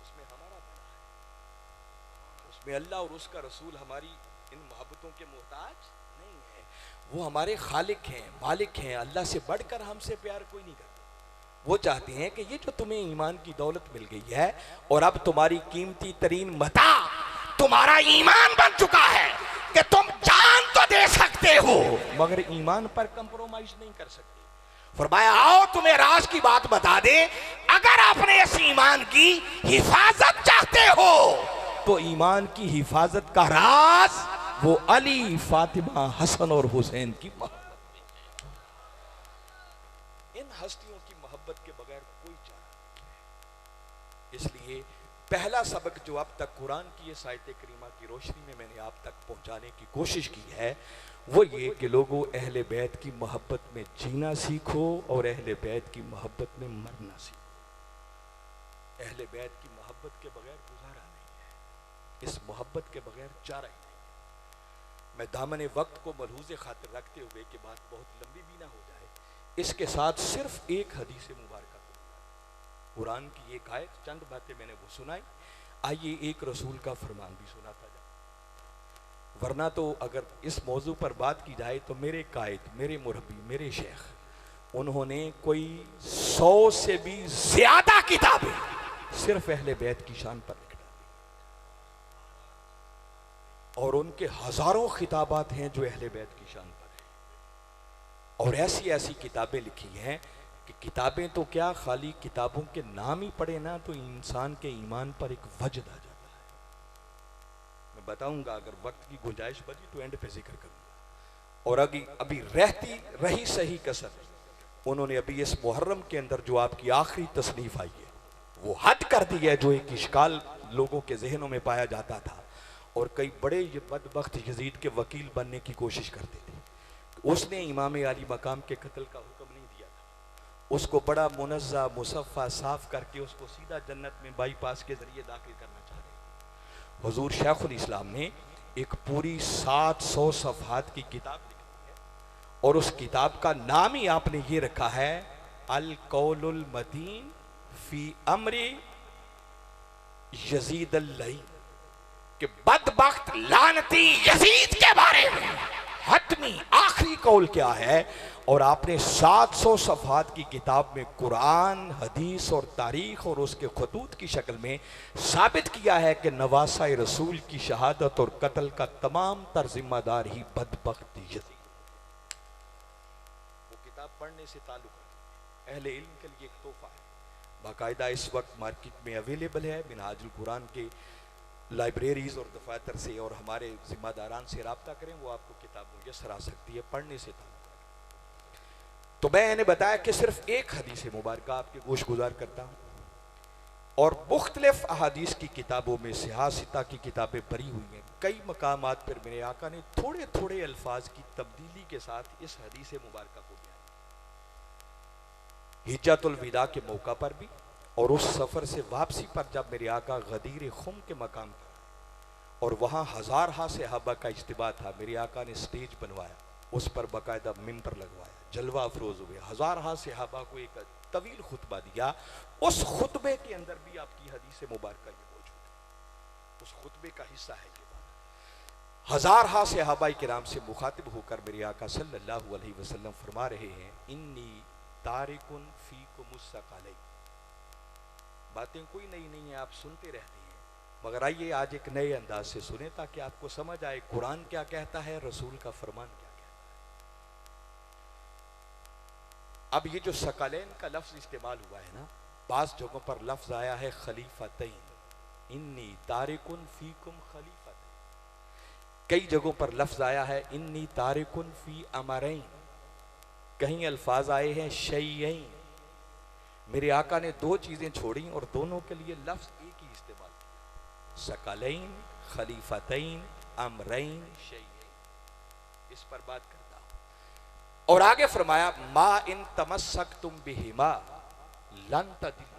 Speaker 2: उसमें हमारा भला है, उसमें अल्लाह और उसका रसूल हमारी इन मोहब्बतों के मोहताज नहीं है। वो हमारे खालिक हैं, मालिक हैं। अल्लाह से बढ़कर हमसे प्यार कोई नहीं करता। वो चाहते हैं कि ये जो तुम्हें ईमान की दौलत मिल गई है और अब तुम्हारी कीमती तरीन मता तुम्हारा ईमान बन चुका है कि तुम जान तो दे सकते हो मगर ईमान पर कंप्रोमाइज नहीं कर सकते। फरमाया आओ तुम्हें राज की बात बता दे, अगर आपने इस ईमान की हिफाजत चाहते हो तो ईमान की हिफाजत का राज वो अली, फातिमा, हसन और हुसैन की मोहब्बत में है। इन हस्तियों की मोहब्बत के बगैर कोई चारा नहीं है। इसलिए पहला सबक जो अब तक कुरान की इस आयत करीमा की रोशनी में मैंने आप तक पहुंचाने की कोशिश की है वो ये कि लोगों अहले बैत की मोहब्बत में जीना सीखो और अहले बैत की मोहब्बत में मरना सीखो। अहले बैत की मोहब्बत के बगैर गुजारा नहीं है, इस मोहब्बत के बगैर चारा ही नहीं है। मैं दामन वक्त को मलहूज़े खातिर रखते हुए कि बात बहुत लंबी भी ना हो जाए, इसके साथ सिर्फ एक हदीस मुबारक कुरान की एक आयत, चंद बातें मैंने वो सुनाई। आइए एक रसूल का फरमान भी सुनाता जाए, वरना तो अगर इस मौजू पर बात की जाए तो मेरे कायद, मेरे मुरब्बी, मेरे शेख, उन्होंने कोई 100 से भी ज्यादा किताबें सिर्फ अहले बैत की शान पर लिख डाली और उनके हजारों खिताबात हैं जो अहले बैत की शान पर है। और ऐसी ऐसी किताबें लिखी हैं कि किताबें तो क्या, खाली किताबों के नाम ही पढ़े ना तो इंसान के ईमान पर एक वजद आ जाता है। मैं बताऊंगा, अगर वक्त की गुंजाइश बची तो एंड पे जिक्र करूंगा। और अभी रही सही कसर, उन्होंने अभी इस मुहर्रम के अंदर जो आपकी आखिरी तसनीफ आई है वो हद कर दी है, जो एक इश्काल लोगों के जहनों में पाया जाता था और कई बड़े बदबख्त यजीद के वकील बनने की कोशिश करते थे। उसने इमाम अली मकाम के कत्ल का हुक्म नहीं दिया था, उसको बड़ा मुनज़्ज़ा मुसफ़्फ़ा साफ करके उसको सीधा जन्नत में बाईपास के जरिए दाखिल करना चाह रहे। हुजूर शेखुल इस्लाम ने एक पूरी 700 सफ़हात की किताब लिखी है और उस किताब का नाम ही आपने ये रखा है अल कौलुल मतीन फी अम्री यजीद अल-लईन, कि बदबख्त लानती यजीद के बारे में हतमी आखिरी कौल क्या है। और आपने 700 सफ़हात की किताब में कुरान, हदीस और तारीख और उसके खतूत की शक्ल में साबित किया है कि नवासा रसूल की शहादत और कत्ल का तमाम तर जिम्मेदार ही बदबख्त यजीद। वो किताब पढ़ने से ताल्लुक रखती है, अहले इल्म के लिए एक तोहफा है, बाकायदा इस वक्त मार्केट में अवेलेबल है। मिनहाजुल कुरान के लाइब्रेरीज और दफातर से और हमारे जिम्मेदारान से रब्ता करें, वो आपको किताब मुयस्सर आ सकती है, पढ़ने से ताल्लुक। तो मैंने बताया कि सिर्फ एक हदीस मुबारक आपके गोश गुजार करता हूँ और मुख्तलिफ अहादीस की किताबों में सियासता की किताबें भरी हुई हैं। कई मकामात पर मेरे आका ने थोड़े थोड़े अल्फाज की तब्दीली के साथ इस हदीस मुबारक को बयान किया। हिज्जतुल विदा के मौका पर भी और उस सफ़र से वापसी पर जब मेरे आका गदीर खुम के मकाम पर और वहाँ हज़ार सहाबा का इज्तिमा था, मेरे आका ने स्टेज बनवाया, उस पर बाकायदा मिंबर लगवाया, जलवा अफरोज हुए, हज़ार सहाबा को एक तवील खुतबा दिया। उस खुतबे के अंदर भी आपकी हदीस मुबारक ये मौजूद है, उस खुतबे का हिस्सा है ये बात। हज़ार सहाबा किराम से मुखातिब होकर मेरे आका सल्लल्लाहु अलैहि वसल्लम फरमा रहे हैं, इन्नी तारिकुन फीकुमुस सक़ालैन। बातें कोई नई नहीं है, आप सुनते रहते हैं, मगर आइए आज एक नए अंदाज से सुने ताकि आपको समझ आए कुरान क्या कहता है, रसूल का फरमान क्या कहता है। अब ये जो सकलैन का लफ्ज इस्तेमाल हुआ है ना, बास जगहों पर लफ्ज आया है खलीफतैन, इन्नी तारिकुन फीकुम खलीफतैन। कई जगहों पर लफ्ज आया है इन्नी तारिकुन फी अमरैन, कहीं अल्फाज आए हैं शैयैन, मेरे आका ने दो चीजें छोड़ी और दोनों के लिए लफ्ज एक ही इस्तेमाल किया, सकलैन, खलीफतैन, अमरैन, शैयैन। इस पर बात करता हूं। और आगे फरमाया मा इन तमस्सकतुम बिहिमा लन तदिल्लू,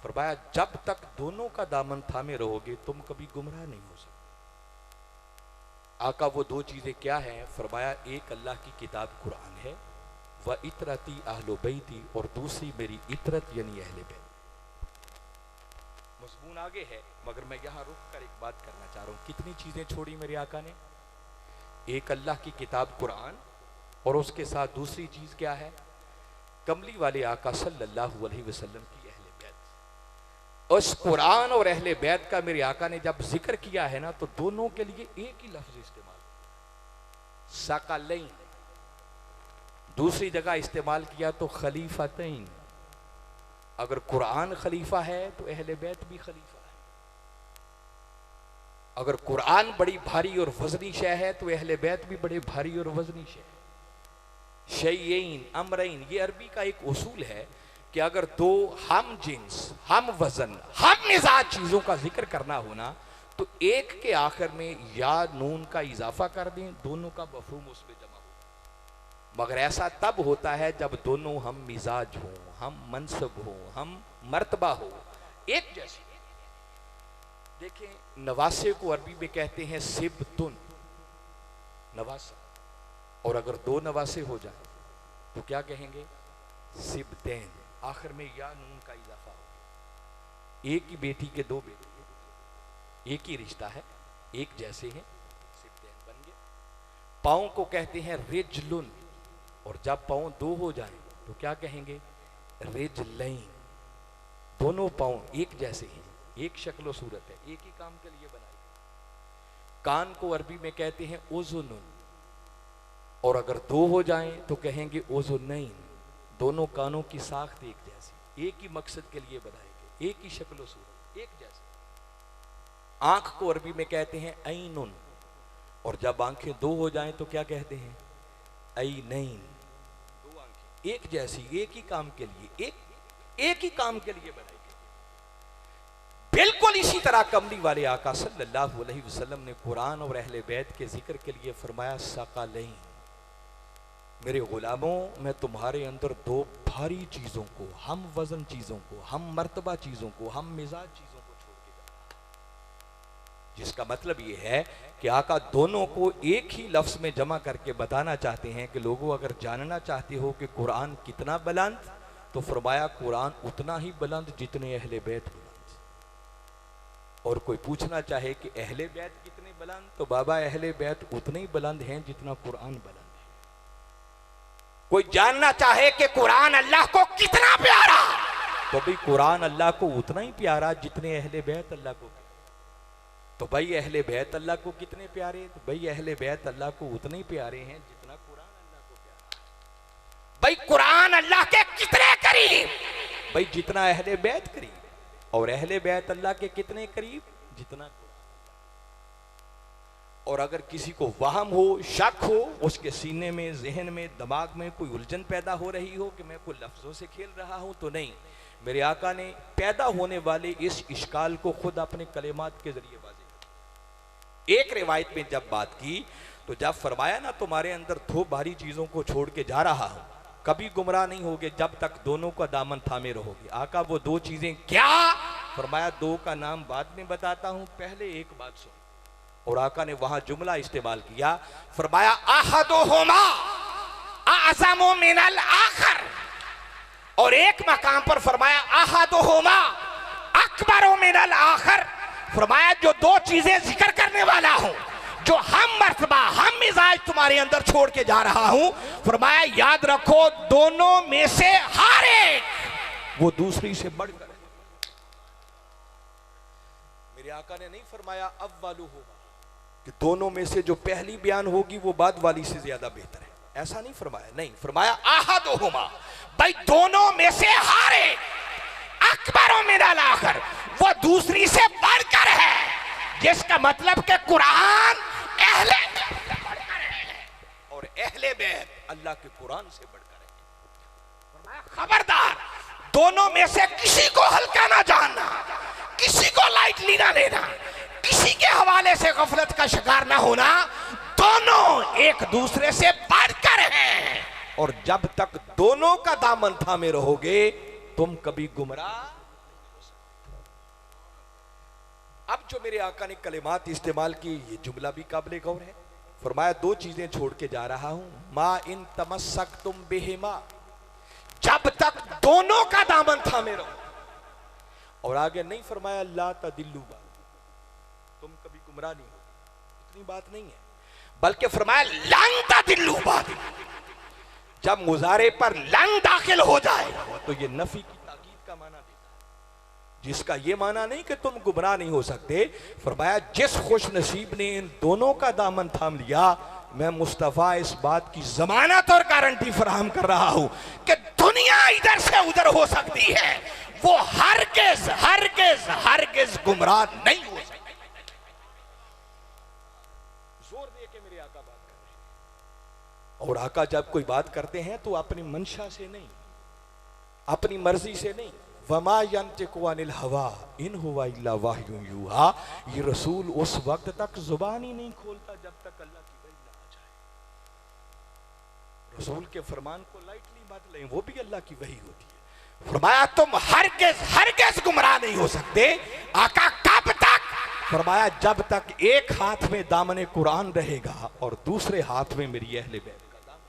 Speaker 2: फरमाया जब तक दोनों का दामन थामे रहोगे तुम कभी गुमराह नहीं हो सकते। आका वो दो चीजें क्या हैं? फरमाया एक अल्लाह की किताब कुरान है, व इतरती अहलो बैती, और दूसरी मेरी इतरत यानी अहले बैत। मज़मून आगे है मगर मैं यहां रुक कर एक बात करना चाह रहा हूं। कितनी चीजें छोड़ी मेरे आका ने? एक अल्लाह की किताब कुरान, और उसके साथ दूसरी चीज क्या है? कमली वाले आका सल्लल्लाहु अलैहि वसल्लम की अहले बैत। उस कुरान और अहले बैत का मेरे आका ने जब जिक्र किया है ना, तो दोनों के लिए एक ही लफ्ज इस्तेमाल, सकलैन। दूसरी जगह इस्तेमाल किया तो खलीफतैन। अगर कुरान खलीफा है तो अहले बैत भी खलीफा है। अगर कुरान बड़ी भारी और वजनी शय है तो अहले बैत भी बड़े भारी और वजनी शय है। शैयैन, अमरैन, ये अरबी का एक उसूल है कि अगर दो हम जिन्स, हम वजन, हम मिजाज चीजों का जिक्र करना होना तो एक के आखिर में या नून का इजाफा कर दें, दोनों का मफहूम उसमें जमा हो। मगर ऐसा तब होता है जब दोनों हम मिजाज हों, हम मनसब हों, हम मर्तबा हो एक जैसे। देखें, नवासे को अरबी में कहते हैं सिबतुन, नवासा। और अगर दो नवासे हो जाए तो क्या कहेंगे? सिबतैन। आखिर में या नून का इजाफा हो गया। एक ही बेटी के दो बेटे, एक ही रिश्ता है, एक जैसे हैं, सिबतैन बन गए। पाँव को कहते हैं रिजलुन, और जब पाँव दो हो जाए तो क्या कहेंगे? रिजलैन। दोनों पाँव एक जैसे हैं, एक शक्ल सूरत है, एक ही काम के लिए बनाए गए। कान को अरबी में कहते हैं उज़ुनुन, और अगर दो हो जाएं तो कहेंगे उज़ुनैन। दोनों कानों की साख्त एक जैसी, एक ही मकसद के लिए बनाए गए, एक ही शक्ल सूरत एक जैसे। आंख को अरबी में कहते हैं ऐनुन, और जब आंखें दो हो जाएं तो क्या कहते हैं? ऐनैन। दो आंखें एक जैसी, एक ही काम के लिए, एक ही काम के लिए बनाई गई। बिल्कुल इसी तरह कमली वाले आका सल्लल्लाहु अलैहि वसल्लम ने कुरान और अहले बैत के जिक्र के लिए फरमाया सकलैन, मेरे गुलामों मैं तुम्हारे अंदर दो भारी चीजों को, हम वजन चीजों को, हम मर्तबा चीजों को, हम मिजाज चीजों को छोड़ के जा रहा हूं। जिसका मतलब ये है कि आका दोनों को एक ही लफ्ज में जमा करके बताना चाहते हैं कि लोगों अगर जानना चाहते हो कि कुरान कितना बुलंद, तो फरमाया कुरान उतना ही बुलंद जितने अहले बैत बुलंद। और कोई पूछना चाहे कि अहले बैत कितने बुलंद, तो बाबा अहले बैत उतने ही बुलंद हैं जितना कुरान बुलंद है। कोई जानना चाहे कि कुरान अल्लाह को कितना प्यारा, तो भाई कुरान अल्लाह को उतना ही प्यारा जितने अहले बैत अल्लाह को प्यारा। तो भाई अहले बैत अल्लाह को कितने प्यारे? तो भाई अहले बैत अल्लाह को उतने ही प्यारे हैं जितना कुरान अल्लाह को प्यारा। भाई कुरान अल्लाह के कितने करीब? भाई जितना अहले बैत करीब। और अहले बैत अल्लाह के कितने करीब? जितना कुरान। और अगर किसी को वहम हो, शक हो, उसके सीने में, जहन में, दिमाग में कोई उलझन पैदा हो रही हो कि मैं कोई लफ्जों से खेल रहा हूं, तो नहीं, मेरे आका ने पैदा होने वाले इस इश्काल को खुद अपने कलेमात के जरिए वाज़ेह किया। एक रिवायत में जब बात की तो जब फरमाया ना तुम्हारे अंदर दो भारी चीजों को छोड़ के जा रहा हूं, कभी गुमराह नहीं होगे जब तक दोनों का दामन थामे रहोगे। आका वो दो चीजें क्या? फरमाया दो का नाम बाद में बताता हूं, पहले एक बात सुन। और आका ने वहां जुमला इस्तेमाल किया, फरमाया अहदुहुमा अअज़मु मिनल आखर, और एक मकाम पर फरमाया अहदुहुमा अकबरु मिनल आखर। फरमाया जो दो चीजें जिक्र करने वाला हूं, जो हम मर्तबा, हम मिजाज तुम्हारे अंदर छोड़ के जा रहा हूं, फरमाया याद रखो दोनों में से हर एक वो दूसरी से बढ़कर है। मेरे आका ने नहीं फरमाया अव्वलु होगा, कि दोनों में से जो पहली बयान होगी वो बाद वाली से ज्यादा बेहतर है, ऐसा नहीं फरमाया। नहीं, फरमाया अहदुहुमा, भाई दोनों में से हर एक अकबरु मिनल आखर, वो दूसरी से बढ़कर है। जिसका मतलब कि कुरान अहले बैत से बढ़कर है और अहले बैत अल्लाह के कुरान से बढ़कर है। खबरदार, दोनों में से किसी को हल्का ना जानना, किसी को लाइटली ना लेना, किसी के हवाले से गफलत का शिकार ना होना। दोनों एक दूसरे से बढ़कर हैं, और जब तक दोनों का दामन थामे रहोगे तुम कभी गुमराह। अब जो मेरे आका ने कलिमात इस्तेमाल की, ये जुमला भी काबिल गौर है। फरमाया दो चीजें छोड़ के जा रहा हूं, मा इन तमस्सक तुम बेहिमा, जब तक दोनों का दामन थामे रहो। और आगे नहीं फरमाया ला तदिल्लुबा, तुम कभी गुमराह नहीं हो, इतनी बात नहीं है, बल्कि फरमाया लन तदिल्लुबा। जब मुजारे पर लन दाखिल हो जाए तो ये नफी की ताकीद का माना देता है, जिसका ये माना नहीं कि तुम गुमराह नहीं हो सकते। फरमाया जिस खुश नसीब ने इन दोनों का दामन थाम लिया, मैं मुस्तफा इस बात की जमानत और गारंटी फराहम कर रहा हूं कि दुनिया इधर से उधर हो सकती है, वो हरगिज़ हरगिज़ हरगिज़ गुमराह नहीं हो सकती। जोर दे के मेरे आका बात कर रहे हैं, और आका जब कोई बात करते हैं तो अपनी मंशा से नहीं, अपनी मर्जी से नहीं। वमा यंतिकु अनिल हवा इन हुवा इल्ला वाह्युन यूहा, ये रसूल उस वक्त तक जुबान ही नहीं खोलता जब तक अल्लाह की वही ना आ जाए। रसूल के फरमान को लाइटली मत लें, वो भी अल्लाह की वही होती है। फरमाया तुम हरगिज़ हरगिज़ गुमराह नहीं हो सकते। आका कब तक? फरमाया जब तक एक हाथ में दामने कुरान रहेगा और दूसरे हाथ में मेरी अहले बैत का दामन।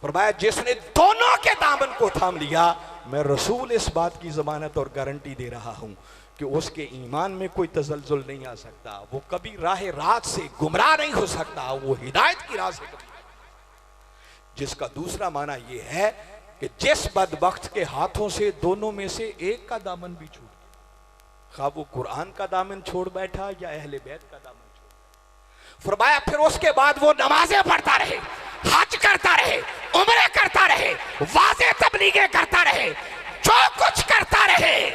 Speaker 2: फरमाया जिसने दोनों के दामन को थाम लिया, मैं रसूल इस बात की जमानत और गारंटी दे रहा हूं कि उसके ईमान में कोई तसलजुल नहीं आ सकता, वो कभी राह रात से गुमराह नहीं हो सकता, वो हिदायत की राह से कभी। जिसका दूसरा माना यह है कि जिस बदबख्त के हाथों से दोनों में से एक का दामन भी छूट गया, खा वो कुरान का दामन छोड़ बैठा या अहले बैत का दामन छोड़ बैठा, फरमाया फिर उसके बाद वो नमाजें पढ़ता रहे, हज करता रहे, उम्रे करता रहे, वाज़े तबलीगे करता रहे, जो कुछ करता रहे,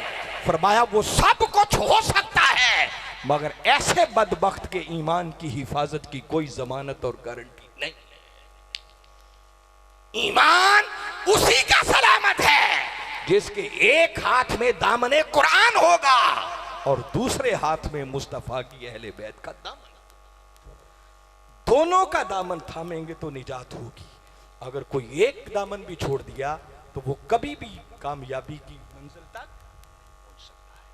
Speaker 2: फरमाया वो सब कुछ हो सकता है, मगर ऐसे बदबख्त के ईमान की हिफाजत की कोई जमानत और गारंटी नहीं। ईमान उसी का सलामत है जिसके एक हाथ में दामने कुरान होगा और दूसरे हाथ में मुस्तफा की अहले बैत का दामन। दोनों का दामन थामेंगे तो निजात होगी। अगर कोई एक दामन भी छोड़ दिया तो वो कभी भी कामयाबी की मंजिल तक पहुंच सकता है।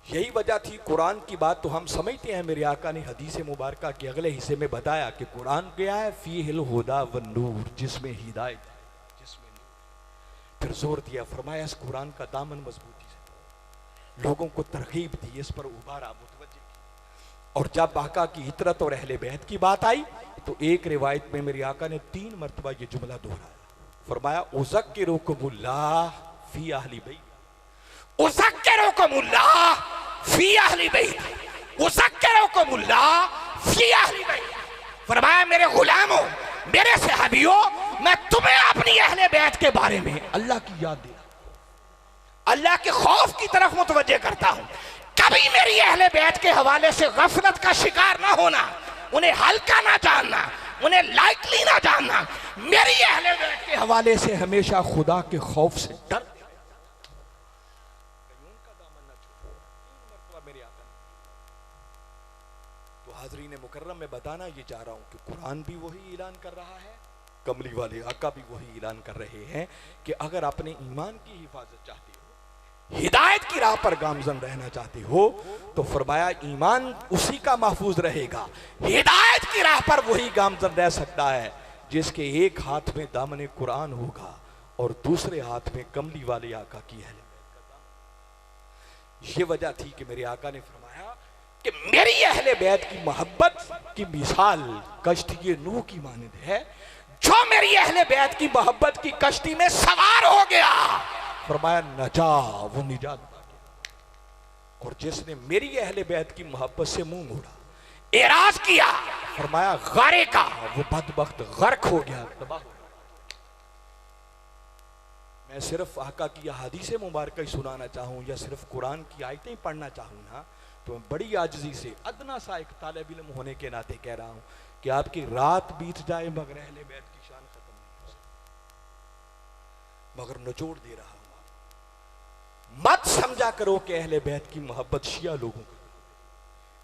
Speaker 2: यही वजह थी, कुरान की बात तो हम समझते हैं, मेरे आका ने हदीस मुबारका के अगले हिस्से में बताया कि कुरान क्या है, फीहिल हुदा व नूर, जिसमें हिदायत, जिसमें नूर। फिर जोर दिया, फरमाया इस कुरान का दामन मजबूती से लोगों को तरगीब दी, इस पर उबारा, मुतवज्जे की। और जब आका की इतरत और अहले बैत की बात आई तो एक रिवायत में मेरे आका ने 3 मरतबा ये जुमला दोहराया। फरमाया उज़क्किरुकुमुल्लाह फी अहली बैत, उज़क्किरुकुमुल्लाह फी अहली बैत, उज़क्किरुकुमुल्लाह फी अहली बैत। फरमाया मेरे गुलामों, मेरे सहाबियों, मैं तुम्हें अपनी अहले बैत के बारे में अल्लाह की याद दिला, अल्लाह के खौफ की तरफ मुतवज्जे करता हूं। कभी मेरी अहले बैत के हवाले से गफलत का शिकार ना होना, उन्हें हल्का ना जानना, उन्हें लाइटली ना जानना। मेरी अहले बैत के हवाले से हमेशा खुदा के खौफ से डर, तो हाज़रीन मुकर्रम में बताना ये चाह रहा हूं कि कुरान भी वही ऐलान कर रहा है, कमली वाले आका भी वही ऐलान कर रहे हैं कि अगर अपने ईमान की हिफाजत चाहते हो, हिदायत की राह पर गामजन रहना चाहते हो, तो फरमाया ईमान उसी का महफूज रहेगा, हिदायत की राह पर वही गामजन रह सकता है जिसके एक हाथ में दामने कुरान होगा और दूसरे हाथ में कमली वाले आका की अहले बैत का दामन। ये वजह थी कि मेरे आका ने फरमाया कि मेरी अहले बैत की मोहब्बत की मिसाल कश्ती नूह की मानद है। जो मेरी अहले बैत की मोहब्बत की कश्ती में सवार हो गया, फरमाया नजा, वो निजात पा गया। और जिसने मेरी अहले बैत की मोहब्बत से मुंह मोड़ा, एराज किया, फरमाया गारे का, वो बदबख्त गर्क हो गया, तबाह हो गया। मैं सिर्फ आका की हदीस मुबारक ही सुनाना चाहूं या सिर्फ कुरान की आयतें पढ़ना चाहूं ना, तो मैं बड़ी आजिज़ी से अदना सा एक तालिब इल्म होने के नाते कह रहा हूं कि आपकी रात बीत जाए मगर अहले बैत की शान खत्म नहीं हो सकती। मगर निचोड़ दे रहा हूं, मत समझा करो कि अहले बैत की मोहब्बत शिया लोगों को,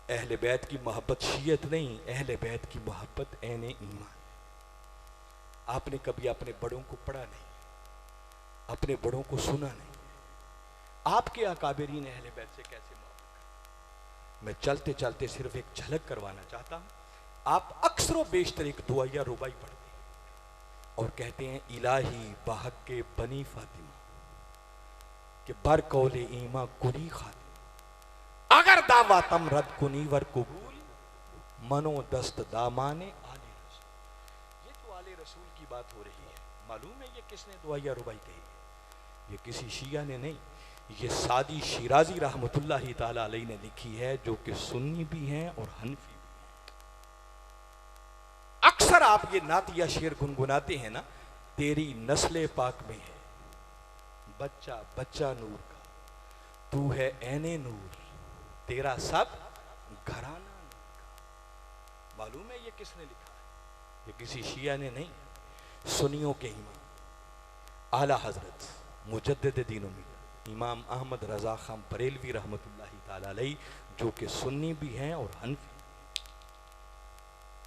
Speaker 2: अहले बैत की मोहब्बत शियत नहीं, अहले बैत की मोहब्बत ऐने ईमान। आपने कभी अपने बड़ों को पढ़ा नहीं, अपने बड़ों को सुना नहीं, आपके अकाबरीन अहले बैत से कैसे मोहब्बत करते। मैं चलते चलते सिर्फ एक झलक करवाना चाहता हूं। आप अक्सर व बेशतर एक दुआ या रुबाई पढ़ते हैं और कहते हैं इलाही बाहक के बनी फातिमा के बर कौले ईमा कुनी खातिमा, अगर दावा तम रद कुनी वर कबूल मनो दस्त दामाने आले रसूल। ये जो आले रसूल की बात हो रही है, मालूम है ये किसने दुआ या रुबाई कही है? ये किसी शिया ने नहीं, ये सादी शिराजी रहमतुल्लाहि ताला अलैहि ने लिखी है, जो कि सुन्नी भी हैं और हनफी भी हैं। अक्सर आप ये नात या शेर गुनगुनाते हैं ना, तेरी नस्ले पाक में है बच्चा बच्चा नूर का, तू है ऐने नूर, तेरा सब घराना नूर का। मालूम है ये किसने लिखा है? ये किसी शिया ने नहीं, सुन्नियों के इमाम आला हजरत मुजद्दिद दीन उम्मी इमाम अहमद रजा खान बरेलवी रहमतुल्लाहि ताला अलैहि, जो कि सुन्नी भी हैं और हनफी।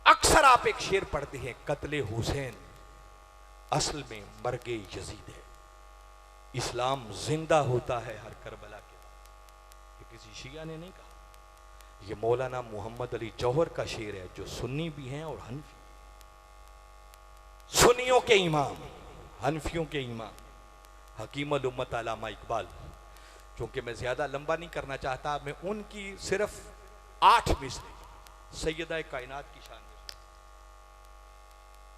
Speaker 2: अक्सर आप एक शेर पढ़ते हैं, कत्ले हुसैन असल में मरगे यजीद है, इस्लाम जिंदा होता है हर करबला के बाद। ये किसी शिया ने नहीं कहा, ये मौलाना मोहम्मद अली जौहर का शेर है, जो सुन्नी भी हैं और हनफी। सुन्नियों के इमाम, हनफियों के इमाम हकीम अल उम्मत अल्लामा इकबाल। क्योंकि मैं ज्यादा लंबा नहीं करना चाहता, मैं उनकी सिर्फ 8 मिसरे सैयदा कायनात की शान में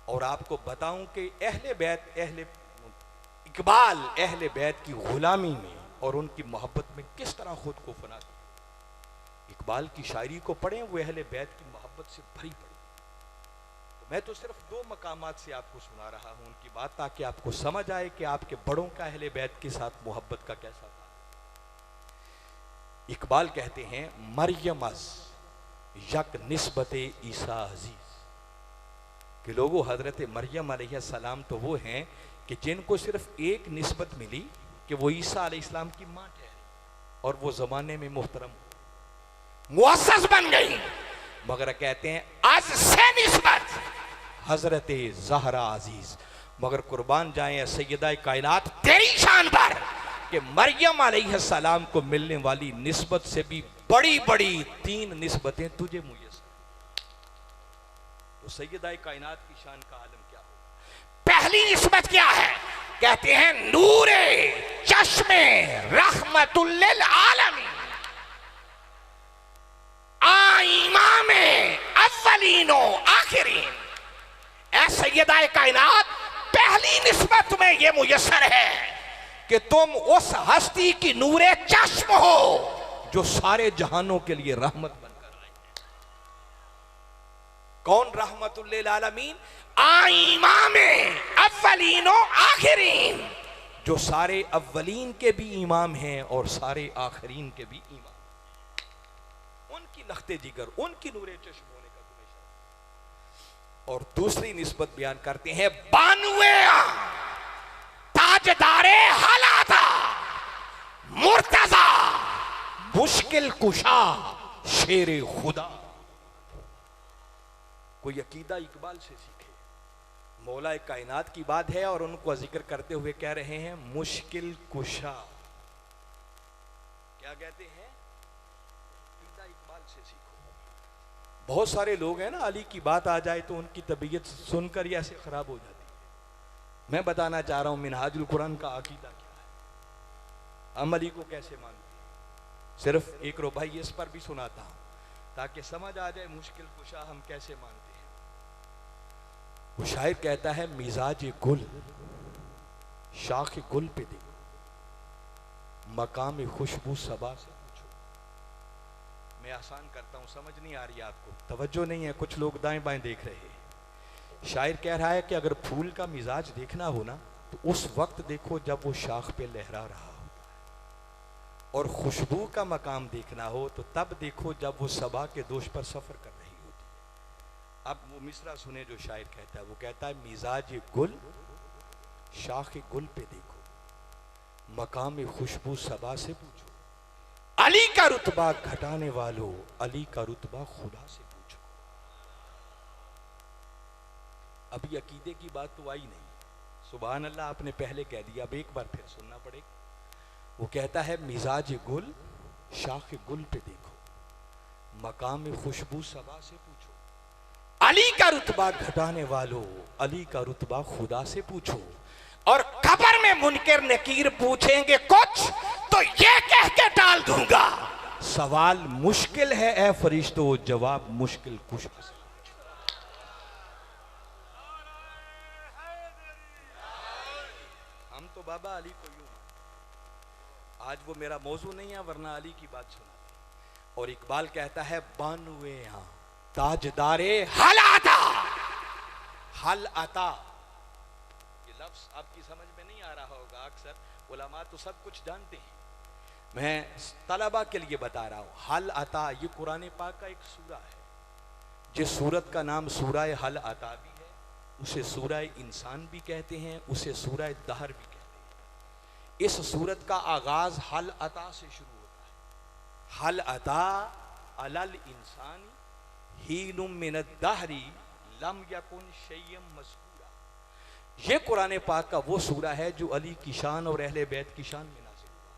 Speaker 2: और आपको बताऊं कि अहले बैत, अहले इकबाल अहले बैत की गुलामी में और उनकी मोहब्बत में किस तरह खुद को फना किया। इकबाल की शायरी को पढ़ें, वो अहले बैत की मोहब्बत से भरी पड़ी। मैं तो सिर्फ 2 मकामात से आपको सुना रहा हूं उनकी बात, ताकि आपको समझ आए कि आपके बड़ों का अहले बैत के साथ मोहब्बत का कैसा था। इकबाल कहते हैं मरियम अज यक निस्बत ईसा अजीज, कि लोगों हजरत मरियम अलैहिस्सलाम तो वो हैं कि जिनको सिर्फ एक निस्बत मिली कि वो ईसा अलैहिस्सलाम की मां ठहरी और वो जमाने में मुहतरम मुअस्सस बन गई। मगर कहते हैं आज से निस्बत हजरत ज़हरा अजीज। मगर कुर्बान जाए सैयदा कायनात तेरी शान पर कि मरियम अलैहिस्सलाम को मिलने वाली निस्बत से भी बड़ी बड़ी 3 निस्बतें तुझे मुयस्सर। तो सैयदा कायनात की शान का आलम क्या होगा? पहली निस्बत क्या है? कहते हैं नूरे चश्मे रहमतुल लिल आलमीन, इमामे अव्वलीनो आखिरीन। ऐ सैयदा कायनात, पहली निस्बत में यह मुयस्सर है कि तुम उस हस्ती की नूरे चश्म हो जो सारे जहानों के लिए रहमत बनकर आई है। कौन रहमतुल लिल आलमीन? इमामे अव्वलीनो आखिरीन, जो सारे अव्वलीन के भी इमाम हैं और सारे आखिरीन के भी इमाम। उनकी लख्ते जिगर, उनकी नूरे चश्म होने का तुम्हें शर्म। और दूसरी निस्बत बयान करते हैं बानुए ताजदारे हालाता मुर्तजा मुश्किल कुशा शेरे खुदा। कोई अकीदा इकबाल से सीखे। मौला कायनात की बात है और उनको जिक्र करते हुए कह रहे हैं मुश्किल कुशा। क्या कहते हैं? अकीदा इकबाल से सीखो। बहुत सारे लोग हैं ना, अली की बात आ जाए तो उनकी तबीयत सुनकर ही ऐसे खराब हो जाती है। मैं बताना चाह रहा हूं मिनहाजुल कुरान का अकीदा क्या है, हम अली को कैसे मानते हैं। सिर्फ एक रुबाई इस पर भी सुनाता हूं ताकि समझ आ जाए मुश्किल कुशा हम कैसे मानते हैं। वो शायर कहता है मिजाज गुल शाख गुल पे देखो, मकाम खुशबू सबा से पूछो। मैं आसान करता हूं, समझ नहीं आ रही आपको, तवज्जो नहीं है, कुछ लोग दाएं बाएं देख रहे हैं। शायर कह रहा है कि अगर फूल का मिजाज देखना हो ना तो उस वक्त देखो जब वो शाख पे लहरा रहा होता है, और खुशबू का मकाम देखना हो तो तब देखो जब वो सबा के दोष पर सफर कर रही होती है। अब वो मिसरा सुने जो शायर कहता है, वो कहता है मिजाज गुल शाख गुल पे देखो, मकाम खुशबू सबा से पूछो, अली का रुतबा घटाने वालों अली का रुतबा खुदा से पूछो। अभी अकीदे की बात तो आई नहीं, सुभान अल्लाह आपने पहले कह दिया, अब एक बार फिर सुनना पड़ेगा। वो कहता है मिजाज गुल शाख गुल पे देखो, मकाम खुशबू सबा से पूछो, अली का रुतबा घटाने वालों अली का रुतबा खुदा से पूछो। और कब्र में मुनकर नकीर पूछेंगे कुछ तो ये कह के टाल दूंगा, सवाल मुश्किल है ए फरिश्तों, जवाब मुश्किल कुश। हम तो बाबा अली को यूं, आज वो मेरा मौजू नहीं है वरना अली की बात सुना। और इकबाल कहता है बानुए यहाँ ताजदारे हल आता, हल आता, ये लफ्ज आपकी समझ में नहीं आ रहा होगा, अक्सर उलमा तो सब कुछ जानते हैं, मैं तलबा के लिए बता रहा हूँ। हल आता ये कुरान पाक का एक सूरा है, जिस सूरत का नाम सूरह हल आता भी है, उसे सूरह इंसान भी कहते हैं, उसे सूरह दहर भी कहते हैं। इस सूरत का आगाज हल अता से शुरू होता है, हल अता अलल इंसानी हीनुम मिनद दहरी लम यकुन शैय्यम मज़कूरा। ये कुरान पाक का वो सूरा है जो अली की शान और अहले बैत की शान में नाज़िल हुआ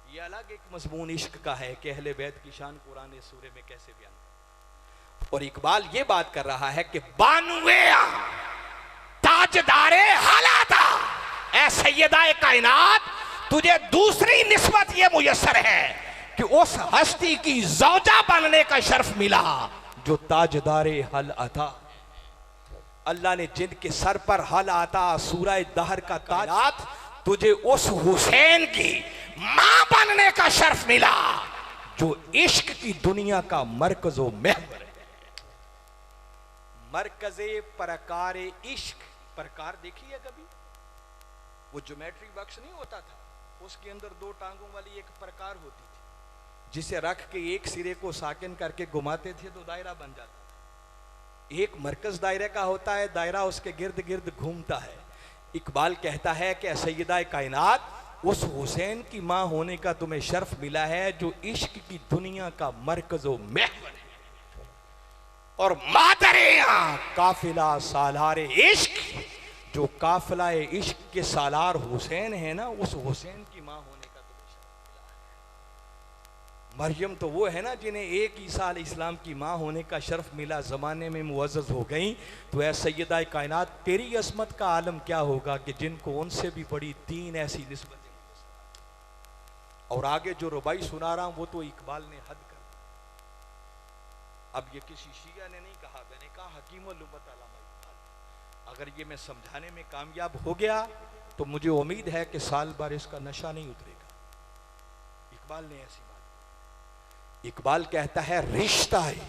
Speaker 2: है। ये अलग एक मज़मून इश्क का है कि अहले बैत की शान कुरान सूरे में कैसे बयान कर। और इकबाल ये बात कर रहा है कि बानुए ताजदारे हालाता, ऐ सैयदाए कायनात, तुझे दूसरी निस्बत ये मुयस्सर है कि उस हस्ती की ज़ौजा बनने का शर्फ मिला जो ताजदारे हल अता। अल्लाह ने जिनके सर पर हल आता सूरह दहर का ताज, तुझे उस हुसैन की मां बनने का शर्फ मिला जो इश्क की दुनिया का मरकज़ो महवर है। मरकज़े परकार इश्क, परकार देखी है कभी? वो ज्योमेट्री बॉक्स नहीं होता था, उसके अंदर दो टांगों वाली एक प्रकार होती थी, जिसे रख के एक सिरे को साकिन करके घुमाते थे तो दायरा बन जाता था। एक मरकज दायरे का होता है, दायरा उसके गिर्द गिर्द घूमता है। इकबाल कहता है कि सैयदा कायनात, उस हुसैन की मां होने का तुम्हें शर्फ मिला है जो इश्क की दुनिया का मरकज़ो महवर है। और मादरे काफिला सालारे इश्क, जो काफिला इश्क के सालार हुसैन है ना, उस हुसैन की मां होने का तुम्हें शर्फ मिला है। मरियम तो वो है ना जिन्हें एक ईसा अलैहिस्सलाम की मां होने का शर्फ मिला, जमाने में मुअज़्ज़ज़ हो गई। तो ऐ सैयदा कायनात, तेरी असमत का आलम क्या होगा कि जिनको उनसे भी बड़ी तीन ऐसी निस्बतें। और आगे जो रुबाई सुना रहा हूं वो तो इकबाल ने हद कर दी। अब ये किसी शिया ने नहीं कहा, मैंने कहा हकीमुल उम्मत अल्लामा इकबाल। अगर ये मैं समझाने में कामयाब हो गया तो मुझे उम्मीद है कि साल भर इसका नशा नहीं उतरेगा। इकबाल ने ऐसी बात, इकबाल कहता है रिश्ता है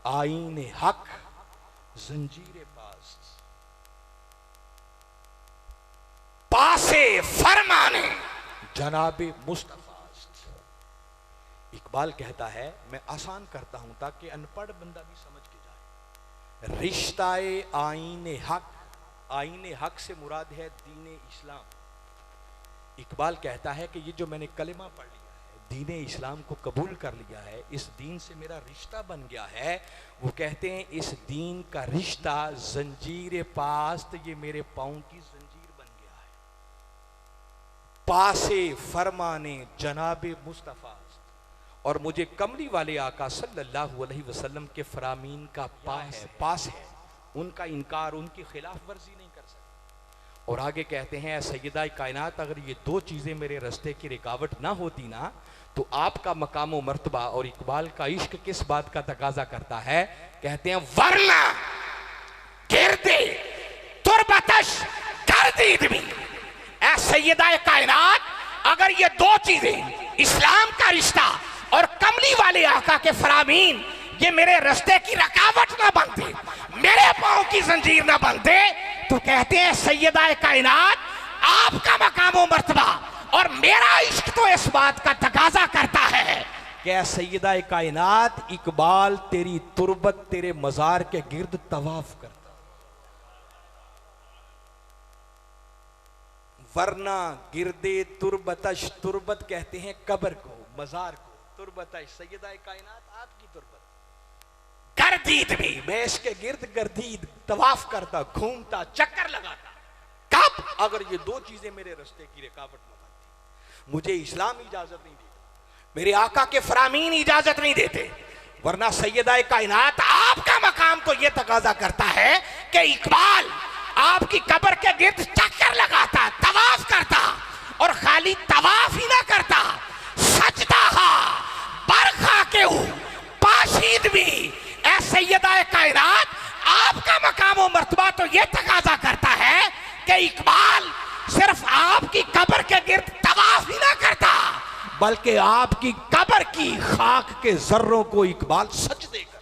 Speaker 2: आईने हक जंजीरे पास, पासे फरमाने जनाबे मुस्तफा। इकबाल कहता है, मैं आसान करता हूं ताकि अनपढ़ बंदा भी समझ के जाए। रिश्ताए आईने हक, आईने हक से मुराद है दीन इस्लाम। इकबाल कहता है कि ये जो मैंने कलिमा पढ़ लिया है, दीन इस्लाम को कबूल कर लिया है, इस दीन से मेरा रिश्ता बन गया है। वो कहते हैं इस दीन का रिश्ता जंजीर पास्त, ये मेरे पाँव की जंजीर बन गया है। पासे फरमाने जनाबे मुस्तफा, और मुझे कमली वाले आका सल्लल्लाहु अलैहि वसल्लम के फरामीन का पास है, उनका इनकार, उनकी खिलाफ वर्जी नहीं कर सकता। और आगे कहते हैं सैयदा कायनात, अगर ये दो चीज़ें मेरे रास्ते की रुकावट ना होती ना तो आपका मकाम व मर्तबा और इकबाल का इश्क किस बात का तकाजा करता है। कहते हैं वरना गिरते तुरबतश गर्दीद भी, ऐ सैयदा कायनात, अगर ये दो चीजें इस्लाम का रिश्ता और कमली वाले आका के फरामीन ये मेरे रास्ते की रुकावट ना बनते, मेरे पाँव की जंजीर ना बनते, तो कहते हैं सैयदा कायनात, आपका मकाम व मर्तबा और मेरा इश्क तो इस बात का तकाजा करता है क्या सैयदा कायनात इकबाल तेरी तुरबत तेरे मजार के गिर्द तवाफ करता, वरना गिरदे तुरबतश, तुरबत कहते हैं कब्र को, मजार को, तुरबतश सैयदा कायनात आपकी तुरबत, गर्दीद भी मैं इसके गिर्द गर्दीद तवाफ करता, घूमता, चक्कर लगाता। कब? अगर ये दो चीजें मेरे रास्ते की रुकावट न बनती। मुझे इस्लाम इजाजत नहीं देता, मेरे आका के फरामीन इजाजत नहीं देते, वरना सैयदा कायनात आपका मकाम तो यह तकाजा करता है कि इकबाल आपकी कब्र के गिर्द चक्कर लगाता, तवाफ करता, और खाली तवाफ ही ना करता, सजदा बरखा के पाशीद भी। ऐ सैयदा कायनात आपका मकाम और मर्तबा तो यह तकाजा करता है कि इकबाल सिर्फ आपकी कब्र के गिर्द तवाफ ही ना करता, बल्कि आपकी कब्र की खाक के जर्रों को इकबाल सजदे करता।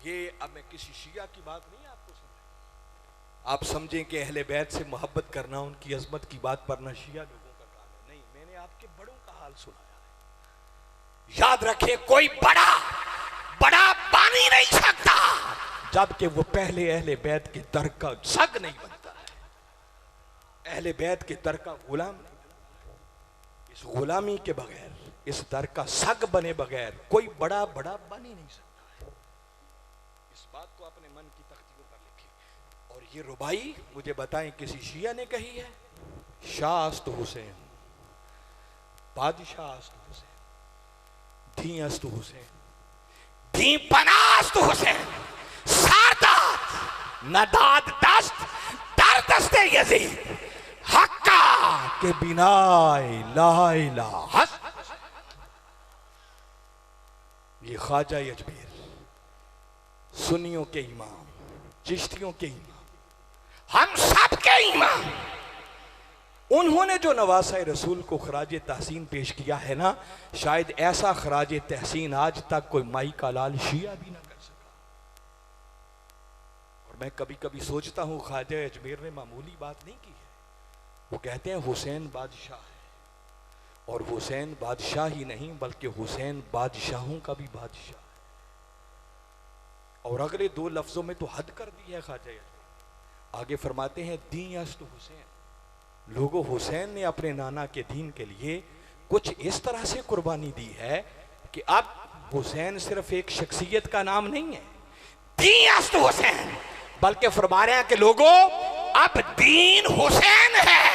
Speaker 2: ये अब मैं किसी शिया की बात नहीं आपको समझाई, आप समझें कि अहले बैत से मोहब्बत करना, उनकी अजमत की बात पढ़ना शिया लोगों का काम है। नहीं, मैंने आपके बड़ों का हाल सुनाया है। याद रखें, कोई बड़ा बानी नहीं सकता जबकि वो पहले अहले बैत के दर का सग नहीं बनता है, अहले बैत के दर का गुलाम नहीं बनता। इस गुलामी के बगैर, इस दर का सग बने बगैर कोई बड़ा बन ही नहीं सकता। बात को अपने मन की तख्तियों पर लिखी। और ये रुबाई मुझे बताएं किसी शिया ने कही है? शाह अस्त हुसैन, बादशाह अस्त हुसैन, धी अस्त हुसैन, धी पनास्त हुसैन, सारदात नदाद दस्त दर दस्ते यजीद, हक्का के बिना ला इलाहा। ये ख्वाजा अजमेर, सुन्नियों के इमाम, चिश्तियों के इमाम, हम सब के इमाम, उन्होंने जो नवासा रसूल को खराज तहसीन पेश किया है ना, शायद ऐसा खराज तहसीन आज तक कोई माई का लाल शिया भी ना कर सका। और मैं कभी कभी सोचता हूं ख्वाजा अजमेर ने मामूली बात नहीं की है। वो कहते हैं हुसैन बादशाह है, और हुसैन बादशाह ही नहीं बल्कि हुसैन बादशाहों का भी बादशाह है। और अगले दो लफ्जों में तो हद कर दी है ख्वाजा अजमेर। आगे फरमाते हैं दी अस्त हुसैन, लोगों हुसैन ने अपने नाना के दीन के लिए कुछ इस तरह से कुर्बानी दी है कि अब हुसैन सिर्फ एक शख्सियत का नाम नहीं है, दी अस्त हुसैन, बल्कि फरमा रहे हैं कि लोगों अब दीन हुसैन है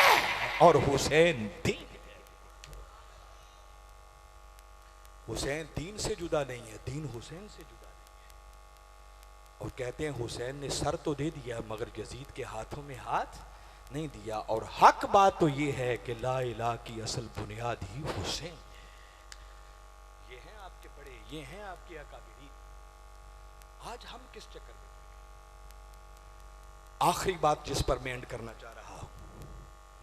Speaker 2: और हुसैन दीन है। हुसैन दीन से जुदा नहीं है, दीन हुसैन से जुदा। और कहते हैं हुसैन ने सर तो दे दिया मगर यजीद के हाथों में हाथ नहीं दिया। और हक बात तो ये है कि ला इलाहा की असल बुनियाद ही हुसैन है। ये हैं आपके बड़े, ये हैं आपके अकाबिरीन। आज हम किस चक्कर में पड़ गए? आखिरी बात जिस पर मैं एंड करना चाह रहा हूं,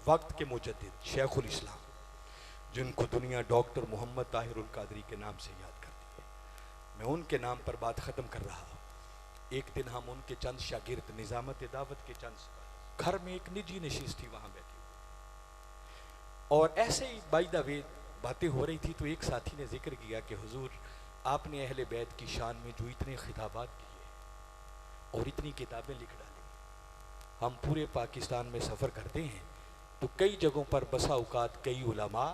Speaker 2: वक्त के मुजद्दिद शेखुल इस्लाम, जिनको दुनिया डॉक्टर मोहम्मद ताहिरुल कादरी के नाम से याद करती है, मैं उनके नाम पर बात खत्म कर रहा हूं। एक दिन हम उनके चंद शागिर्द निजामत दावत के चंद घर में एक निजी नशिस्त थी, वहां बैठे हुए, और ऐसे ही बाय द वे बातें हो रही थी तो एक साथी ने जिक्र किया कि हुजूर आपने अहले बैत की शान में जो इतने खिताबात किए और इतनी किताबें लिख डाली, हम पूरे पाकिस्तान में सफ़र करते हैं तो कई जगहों पर बसा औकात कई उलमा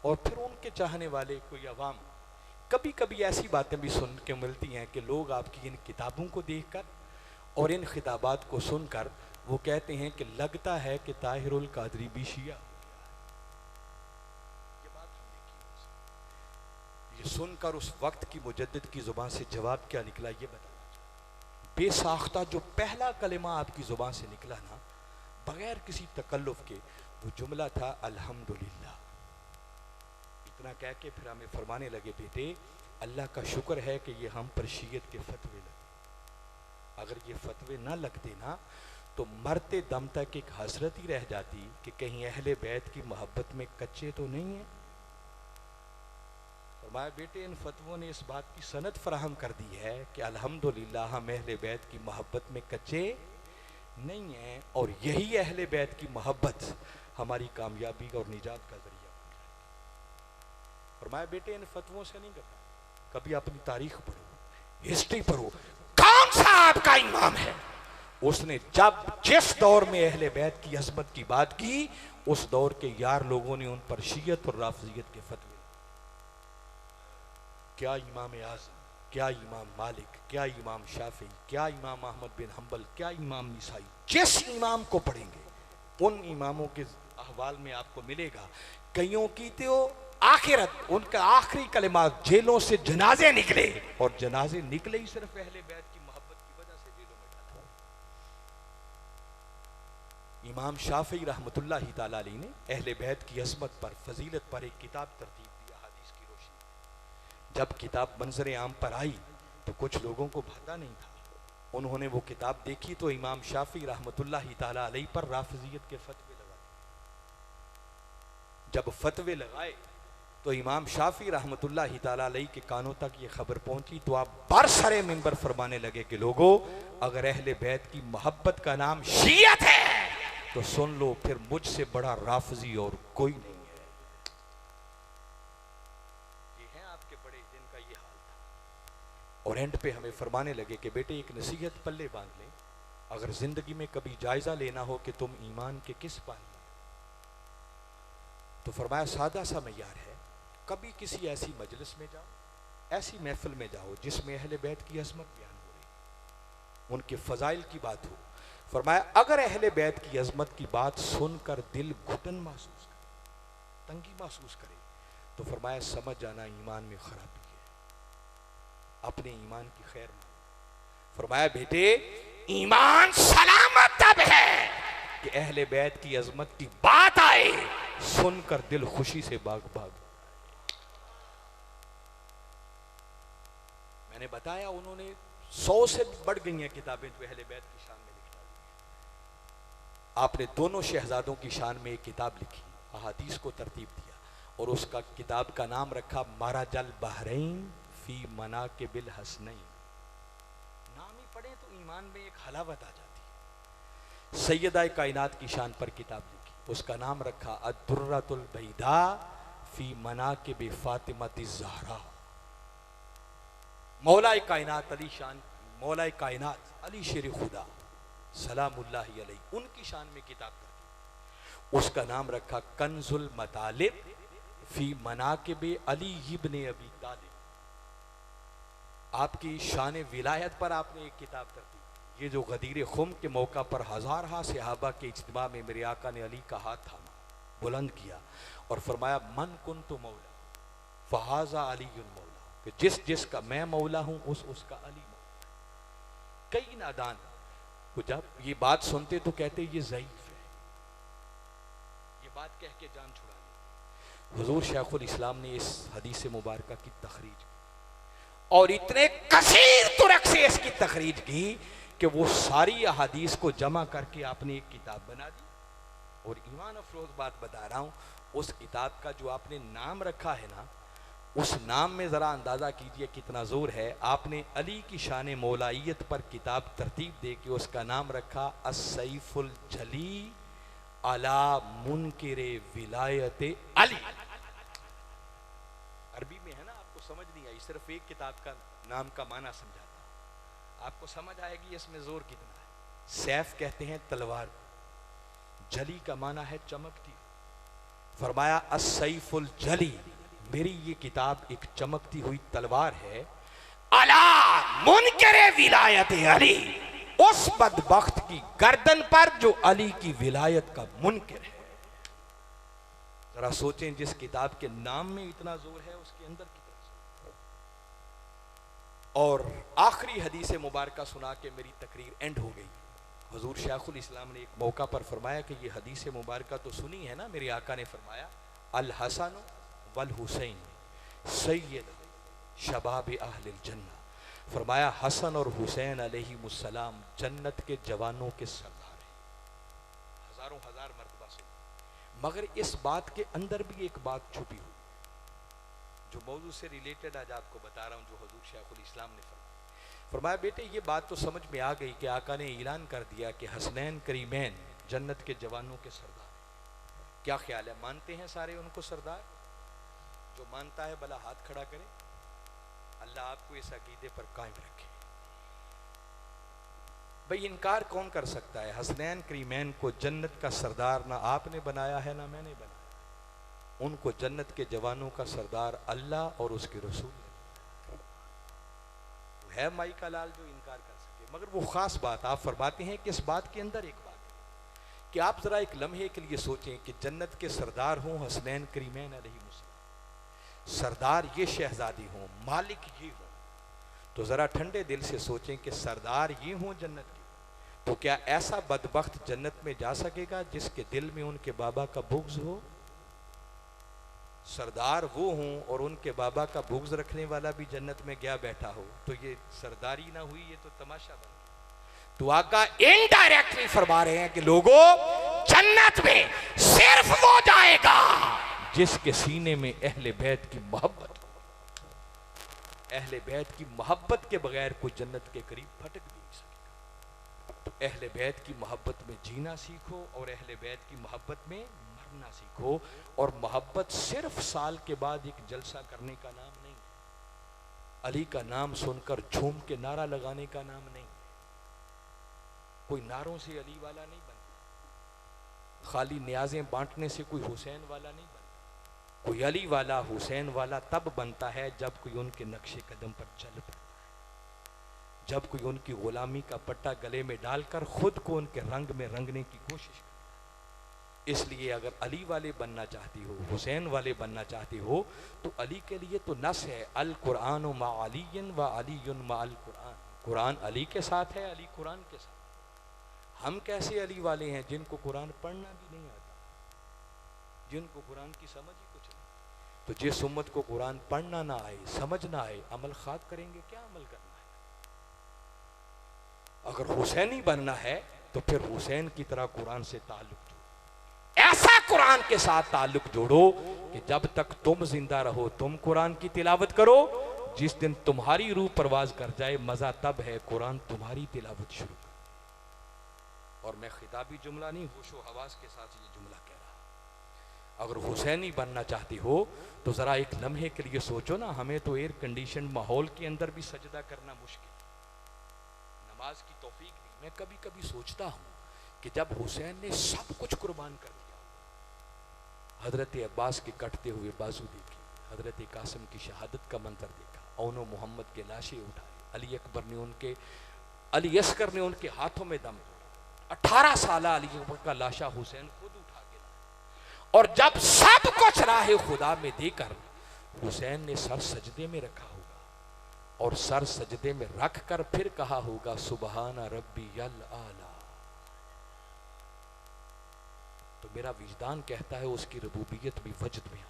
Speaker 2: और फिर उनके चाहने वाले कोई अवाम, कभी कभी ऐसी बातें भी सुन के मिलती हैं कि लोग आपकी इन किताबों को देखकर और इन खिताबात को सुनकर वो कहते हैं कि लगता है कि ताहिरुल कादरी भी शिया। ये बात हमने की, ये सुनकर उस वक्त की मुजद्दिद की जुबान से जवाब क्या निकला ये बताना चाहिए। बेसाख्ता जो पहला कलिमा आपकी जुबान से निकला ना, बगैर किसी तकल्लुफ के, वो जुमला था अल्हम्दुलिल्लाह। इतना कह के फिर हमें फरमाने लगे, बेटे अल्लाह का शुक्र है कि ये हम पर शियत के फतवे लगे, अगर ये फतवे ना लगते ना तो मरते दम तक एक हसरत ही रह जाती कि कहीं अहले बैत की मोहब्बत में कच्चे तो नहीं है। फरमाया बेटे इन फतवों ने इस बात की सनद फराहम कर दी है कि अल्हम्दुलिल्लाह हम अहले बैत की मोहब्बत में कच्चे नहीं हैं, और यही अहले बैत की मोहब्बत हमारी कामयाबी और निजात का जरिया बन जाएगी। फरमाया बेटे इन फतवों से नहीं करना, कभी अपनी तारीख पढ़ो, हिस्ट्री पढ़ो, कौन सा आपका इमाम है उसने जब जिस दौर में अहले बैत की अजमत की बात की, उस दौर के यार लोगों ने उन पर शियत और राफजियत के फतवे, क्या इमाम आज़म, क्या इमाम मालिक, क्या इमाम शाफी, क्या इमाम अहमद बिन हम्बल, क्या इमाम निसाई, जिस इमाम को पढ़ेंगे उन इमामों के अहवाल में आपको मिलेगा कईयों की तो आखिरत, उनका आखिरी कलिमा जेलों से जनाजे निकले, और जनाजे निकले ही सिर्फ अहले बैत की मोहब्बत की वजह से जेलों में डाले। इमाम शाफी रहमतुल्लाहि ताला अलैहि ने अहले बैत की अजमत पर, फजीलत पर एक किताब तरतीब दी हदीस की रोशनी। जब किताब मंजर आम पर आई तो कुछ लोगों को भाता नहीं था, उन्होंने वो किताब देखी तो इमाम शाफी रहमतुल्लाहि ताला अलैहि पर राफिजियत के फतवे लगाए। जब फतवे लगाए तो इमाम शाफी रहमतुल्लाहि ताला अलैहि के कानों तक ये खबर पहुंची तो आप बरसरे मिंबर फरमाने लगे कि लोगों, अगर अहले बैत की मोहब्बत का नाम शियत है तो सुन लो, फिर मुझसे बड़ा राफजी और कोई नहीं है। ये है आपके बड़े दिन का ये हाल था। और एंड पे हमें फरमाने लगे कि बेटे एक नसीहत पल्ले बांध ले, अगर जिंदगी में कभी जायजा लेना हो कि तुम ईमान के किस पानी में, तो फरमाया सादा सा मयार है, कभी किसी ऐसी मजलिस में जाओ, ऐसी महफिल में जाओ जिसमें अहले बैत की अजमत बयान हो रही, उनके फजाइल की बात हो। फरमाया अगर अहले बैत की अजमत की बात सुनकर दिल घुटन महसूस करे, तंगी महसूस करे, तो फरमाया समझ जाना ईमान में खराबी है, अपने ईमान की खैर मांगो। फरमाया बेटे ईमान सलामत तब है कि अहले बैत की अजमत की बात आए, सुनकर दिल खुशी से बाग बाग। मैंने बताया उन्होंने 100 से बढ़ गई हैं किताबें जो अहले बैत की शान में लिखी। आपने दोनों शहजादों की शान में एक किताब लिखी, अहादीस को तरतीब दिया, और उसका किताब का नाम रखा माराजल बहरैन फी मनाकिबिल हसनैन। नाम ही पढ़े तो ईमान में एक हलावत आ जाती है। सैयदा कायनात की शान पर किताब लिखी, उसका नाम रखा अद्दुर्रतुल बैदा फी मनाकिब फातिमति ज़हरा। मौला कायनात अली शान, मौला कायनात अली शेर खुदा सलामुल्लाहि अलैहि, उनकी शान में किताब कर, उसका नाम रखा कंजुल मतालिब फी मनाकिब अली इब्ने अबी तालिब। आपकी शान विलायत पर आपने एक किताब कर दी। ये जो गदीर खुम के मौका पर हज़ार सहाबा के इज्तिमा में मेरे आका ने अली का हाथ थामा, बुलंद किया और फरमाया मन कुन तो मौला फहाजा अली मौला, कि जिस जिसका मैं मौला हूं उसका अली मौला। कई नादान वो जब ये बात सुनते तो कहते ये ज़ईफ है, ये बात कह के जान छुड़ा लेते। हुजूर शेखुल इस्लाम ने इस हदीस मुबारका की तखरीज की, और इतने कसीर तुरक से इसकी तखरीज की कि वो सारी अहादीस को जमा करके आपने एक किताब बना दी। और ईमान अफरोज बात बता रहा हूँ, उस किताब का जो आपने नाम रखा है ना, उस नाम में ज़रा अंदाज़ा कीजिए कितना ज़ोर है। आपने अली की शान मौलाइयत पर किताब तरतीब दे के उसका नाम रखा अस्सैफुल जली अला मुनकिरे विलायत अली। अरबी में है ना, आपको समझ नहीं आई, सिर्फ एक किताब का नाम का माना समझाता हूँ, आपको समझ आएगी इसमें ज़ोर कितना है। सैफ कहते हैं तलवार, जली का माना है चमकती। फरमाया अस्सैफुल जली, मेरी ये किताब एक चमकती हुई तलवार है, अला मुनकिरे विलायत अली, उस बदबख्त की गर्दन पर जो अली की विलायत का मुनकिर है। जरा सोचें, जिस किताब के नाम में इतना जोर है उसके अंदर कितना जोर। और आखिरी हदीस मुबारका सुना के मेरी तकरीर एंड हो गई। हुजूर शेखुल इस्लाम ने एक मौका पर फरमाया कि ये हदीस मुबारका तो सुनी है ना, मेरे आका ने फरमाया अल हसन वल हुसैन सैयद शबाब अहलिल जन्नह। फरमाया हसन और हुसैन अलैहिमुस्सलाम जन्नत के जवानों के सरदार हैं। हजारों हजार मरतबा से, मगर इस बात के अंदर भी एक बात छुपी हुई। जो मौजू से रिलेटेड आज आपको बता रहा हूँ, जो हुजूर शेखुल इस्लाम ने फरमाया, बेटे ये बात तो समझ में आ गई कि आका ने ऐलान कर दिया कि हसनैन करीमैन जन्नत के जवानों के सरदार हैं। क्या ख्याल है, मानते हैं सारे उनको सरदार? जो मानता है भला हाथ खड़ा करे। अल्लाह आपको इस अकीदे पर कायम रखे। भाई इनकार कौन कर सकता है? हसनैन करीमैन को जन्नत का सरदार ना आपने बनाया है ना मैंने बनाया। उनको जन्नत के जवानों का सरदार अल्लाह और उसके रसूल है। माई का लाल जो इनकार कर सके। मगर वो खास बात आप फरमाते हैं कि इस बात के अंदर एक बात है कि आप जरा एक लम्हे के लिए सोचें कि जन्नत के सरदार हों हसनैन करीमैन अलैहिस्सलाम, सरदार ये शहजादी हों, मालिक ये हों, तो जरा ठंडे दिल से सोचें कि सरदार ये हों जन्नत के, तो क्या ऐसा बदबख्त जन्नत में जा सकेगा जिसके दिल में उनके बाबा का बुग़्ज़ हो? सरदार वो हों और उनके बाबा का बुग़्ज़ रखने वाला भी जन्नत में गया बैठा हो, तो ये सरदारी ना हुई, ये तो तमाशा बन गया। तो आका इनडायरेक्टली फरमा रहे हैं कि लोगों, जन्नत में सिर्फ वो जाएगा जिसके सीने में अहले बैत की मोहब्बत हो। अहले बैत की मोहब्बत के बगैर कोई जन्नत के करीब फटक भी नहीं सकेगा। तो अहले बैत की मोहब्बत में जीना सीखो और अहले बैत की मोहब्बत में मरना सीखो। और मोहब्बत सिर्फ साल के बाद एक जलसा करने का नाम नहीं है। अली का नाम सुनकर झूम के नारा लगाने का नाम नहीं है। कोई नारों से अली वाला नहीं बनता, खाली न्याज़ें बांटने से कोई हुसैन वाला नहीं बनता। कोई अली वाला हुसैन वाला तब बनता है जब कोई उनके नक्शे कदम पर चल पड़ता है, जब कोई उनकी गुलामी का पट्टा गले में डालकर खुद को उनके रंग में रंगने की कोशिश करता है। इसलिए अगर अली वाले बनना चाहती हो, हुसैन वाले बनना चाहती हो, तो अली के लिए तो नस है, अल कुरान मा अलीयन व अलीयुन मा अल कुरान। कुरान अली के साथ है, अली कुरान के साथ। हम कैसे अली वाले हैं जिनको कुरान पढ़ना भी नहीं आता, जिनको कुरान की समझ ही कुछ नहीं। तो जिस उम्मत को कुरान पढ़ना ना आए, समझ ना आए, अमल खाक करेंगे, क्या अमल करना है? अगर हुसैनी बनना है तो फिर हुसैन की तरह कुरान से ताल्लुक जोड़ो, ऐसा कुरान के साथ ताल्लुक जोड़ो कि जब तक तुम जिंदा रहो तुम कुरान की तिलावत करो। जिस दिन तुम्हारी रूह परवाज कर जाए, मजा तब है कुरान तुम्हारी तिलावत शुरू कर। और मैं खिताबी जुमला नहीं, होशो हवास के साथ ये जुमला कह रहा। अगर हुसैनी बनना चाहती हो तो जरा एक लम्हे के लिए सोचो ना, हमें तो एयर कंडीशन माहौल के अंदर भी सजदा करना मुश्किल, नमाज की तौफीक नहीं। मैं कभी कभी सोचता हूं कि जब हुसैन ने सब कुछ कुर्बान कर दिया, हजरत अब्बास के कटते हुए बाजू देखे, हजरत कासिम की शहादत का मंजर देखा, औनो मोहम्मद के लाशें उठाए, अली अकबर ने उनके, अली अस्कर ने उनके हाथों में दम तोड़ा, 18 साल अली अकबर का लाशा हुसैन खुद उठा के लाया। और जब सब कुछ राहे खुदा में देकर हुसैन ने सर सजदे में रखा होगा और सर सजदे में रख कर फिर कहा होगा सुबहाना रब्बी यल आला, तो मेरा विजदान कहता है उसकी रबूबियत भी वजद में आ।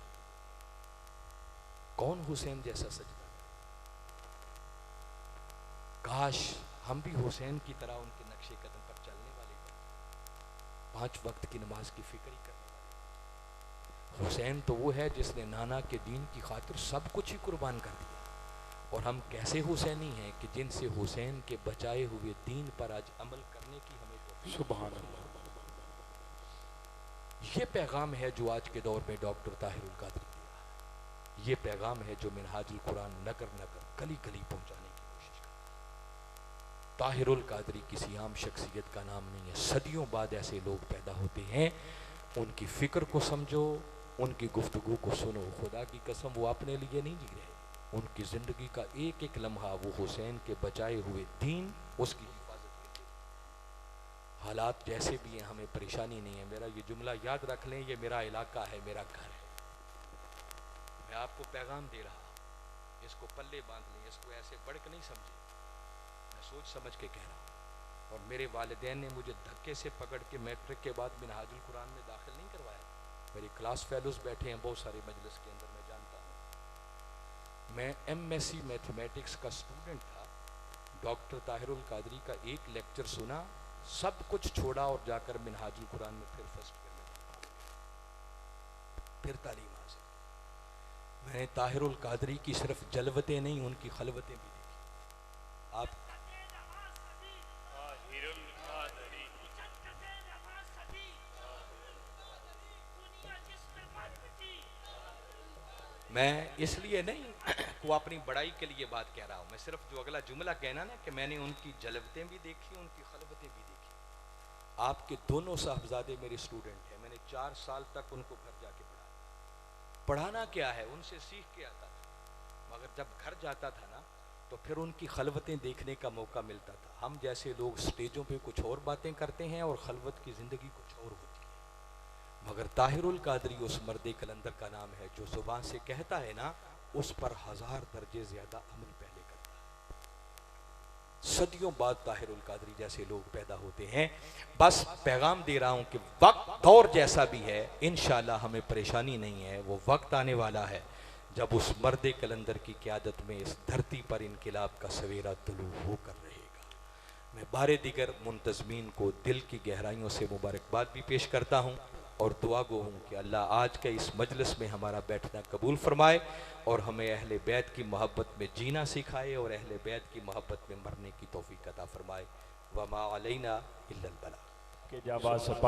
Speaker 2: कौन हुसैन जैसा सजदा? काश हम भी हुसैन की तरह उनके नक्शे कदम पर चलने वाले हों, 5 वक्त की नमाज की फिक्र ही करने वाले। हुसैन तो वो है जिसने नाना के दीन की खातिर सब कुछ ही कुर्बान कर दिया। और हम कैसे हुसैनी हैं कि जिनसे हुसैन के बचाए हुए दीन पर आज अमल करने की हमें तो सुभान अल्लाह। ये पैगाम है जो आज के दौर में डॉक्टर ताहिरुल कादरी दे रहा है। ये पैगाम है जो मिनहाजुल कुरान नगर नगर गली गली पहुंचाने की कोशिश करता है। ताहिरुल कादरी किसी आम शख्सियत का नाम नहीं है। सदियों बाद ऐसे लोग पैदा होते हैं, उनकी फिक्र को समझो, उनकी गुफ्तगू को सुनो। खुदा की कसम वो अपने लिए नहीं जी रहे, उनकी जिंदगी का एक एक लम्हा वो हुसैन के बचाए हुए दीन, उसकी हालात जैसे भी हैं हमें परेशानी नहीं है। मेरा ये जुमला याद रख लें, ये मेरा इलाका है, मेरा घर है। मैं आपको पैगाम दे रहा, इसको पल्ले बांध लें, इसको ऐसे बढ़ के नहीं समझे, मैं सोच समझ के कह रहा हूँ। और मेरे वालिदैन ने मुझे धक्के से पकड़ के मैट्रिक के बाद मिनहाजुल कुरान में दाखिल नहीं करवाया। मेरे क्लास फेलोज बैठे हैं बहुत सारे मजलिस के अंदर, मैं जानता हूँ। मैं MSc मैथमेटिक्स का स्टूडेंट था। डॉक्टर ताहिरुल कादरी का एक लेक्चर सुना, सब कुछ छोड़ा और जाकर मिनहाजुल कुरान में फिर फर्स्ट कर लिया, फिर तालीम हासिल। मैंने ताहिरुल कादरी की सिर्फ जलवतें नहीं, उनकी खलवतें भी देखी। आप मैं इसलिए नहीं को अपनी बड़ाई के लिए बात कह रहा हूँ, मैं सिर्फ जो अगला जुमला कहना ना कि मैंने उनकी जलवतें भी देखी, उनकी खलवतें भी देखी। आपके दोनों साहबजादे मेरे स्टूडेंट हैं, मैंने 4 साल तक उनको घर जाके पढ़ाया। पढ़ाना क्या है, उनसे सीख के आता था, मगर जब घर जाता था ना तो फिर उनकी खलवतें देखने का मौका मिलता था। हम जैसे लोग स्टेजों पे कुछ और बातें करते हैं और खलवत की ज़िंदगी कुछ और होती है, मगर ताहिरुल कादरी उस मर्द कलंदर का नाम है जो जुबान से कहता है ना, उस पर 1000 दर्जे ज्यादा अमल पहले करता है। सदियों बाद ताहिरुल कादरी जैसे लोग पैदा होते हैं। बस पैगाम दे रहा हूं कि वक्त दौर जैसा भी है, इंशाअल्लाह हमें परेशानी नहीं है। वो वक्त आने वाला है जब उस मर्द कलंदर की क़यादत में इस धरती पर इनकलाब का सवेरा तुलू होकर रहेगा। मैं बारे दिगर मुंतज़मीन को दिल की गहराइयों से मुबारकबाद भी पेश करता हूँ और दुआ गो हूँ कि अल्लाह आज के इस मजलिस में हमारा बैठना कबूल फरमाए और हमें अहले बैत की मोहब्बत में जीना सिखाए और अहले बैत की मोहब्बत में मरने की तौफीक अता फरमाए। वमा अलैना इल्लल बलाग।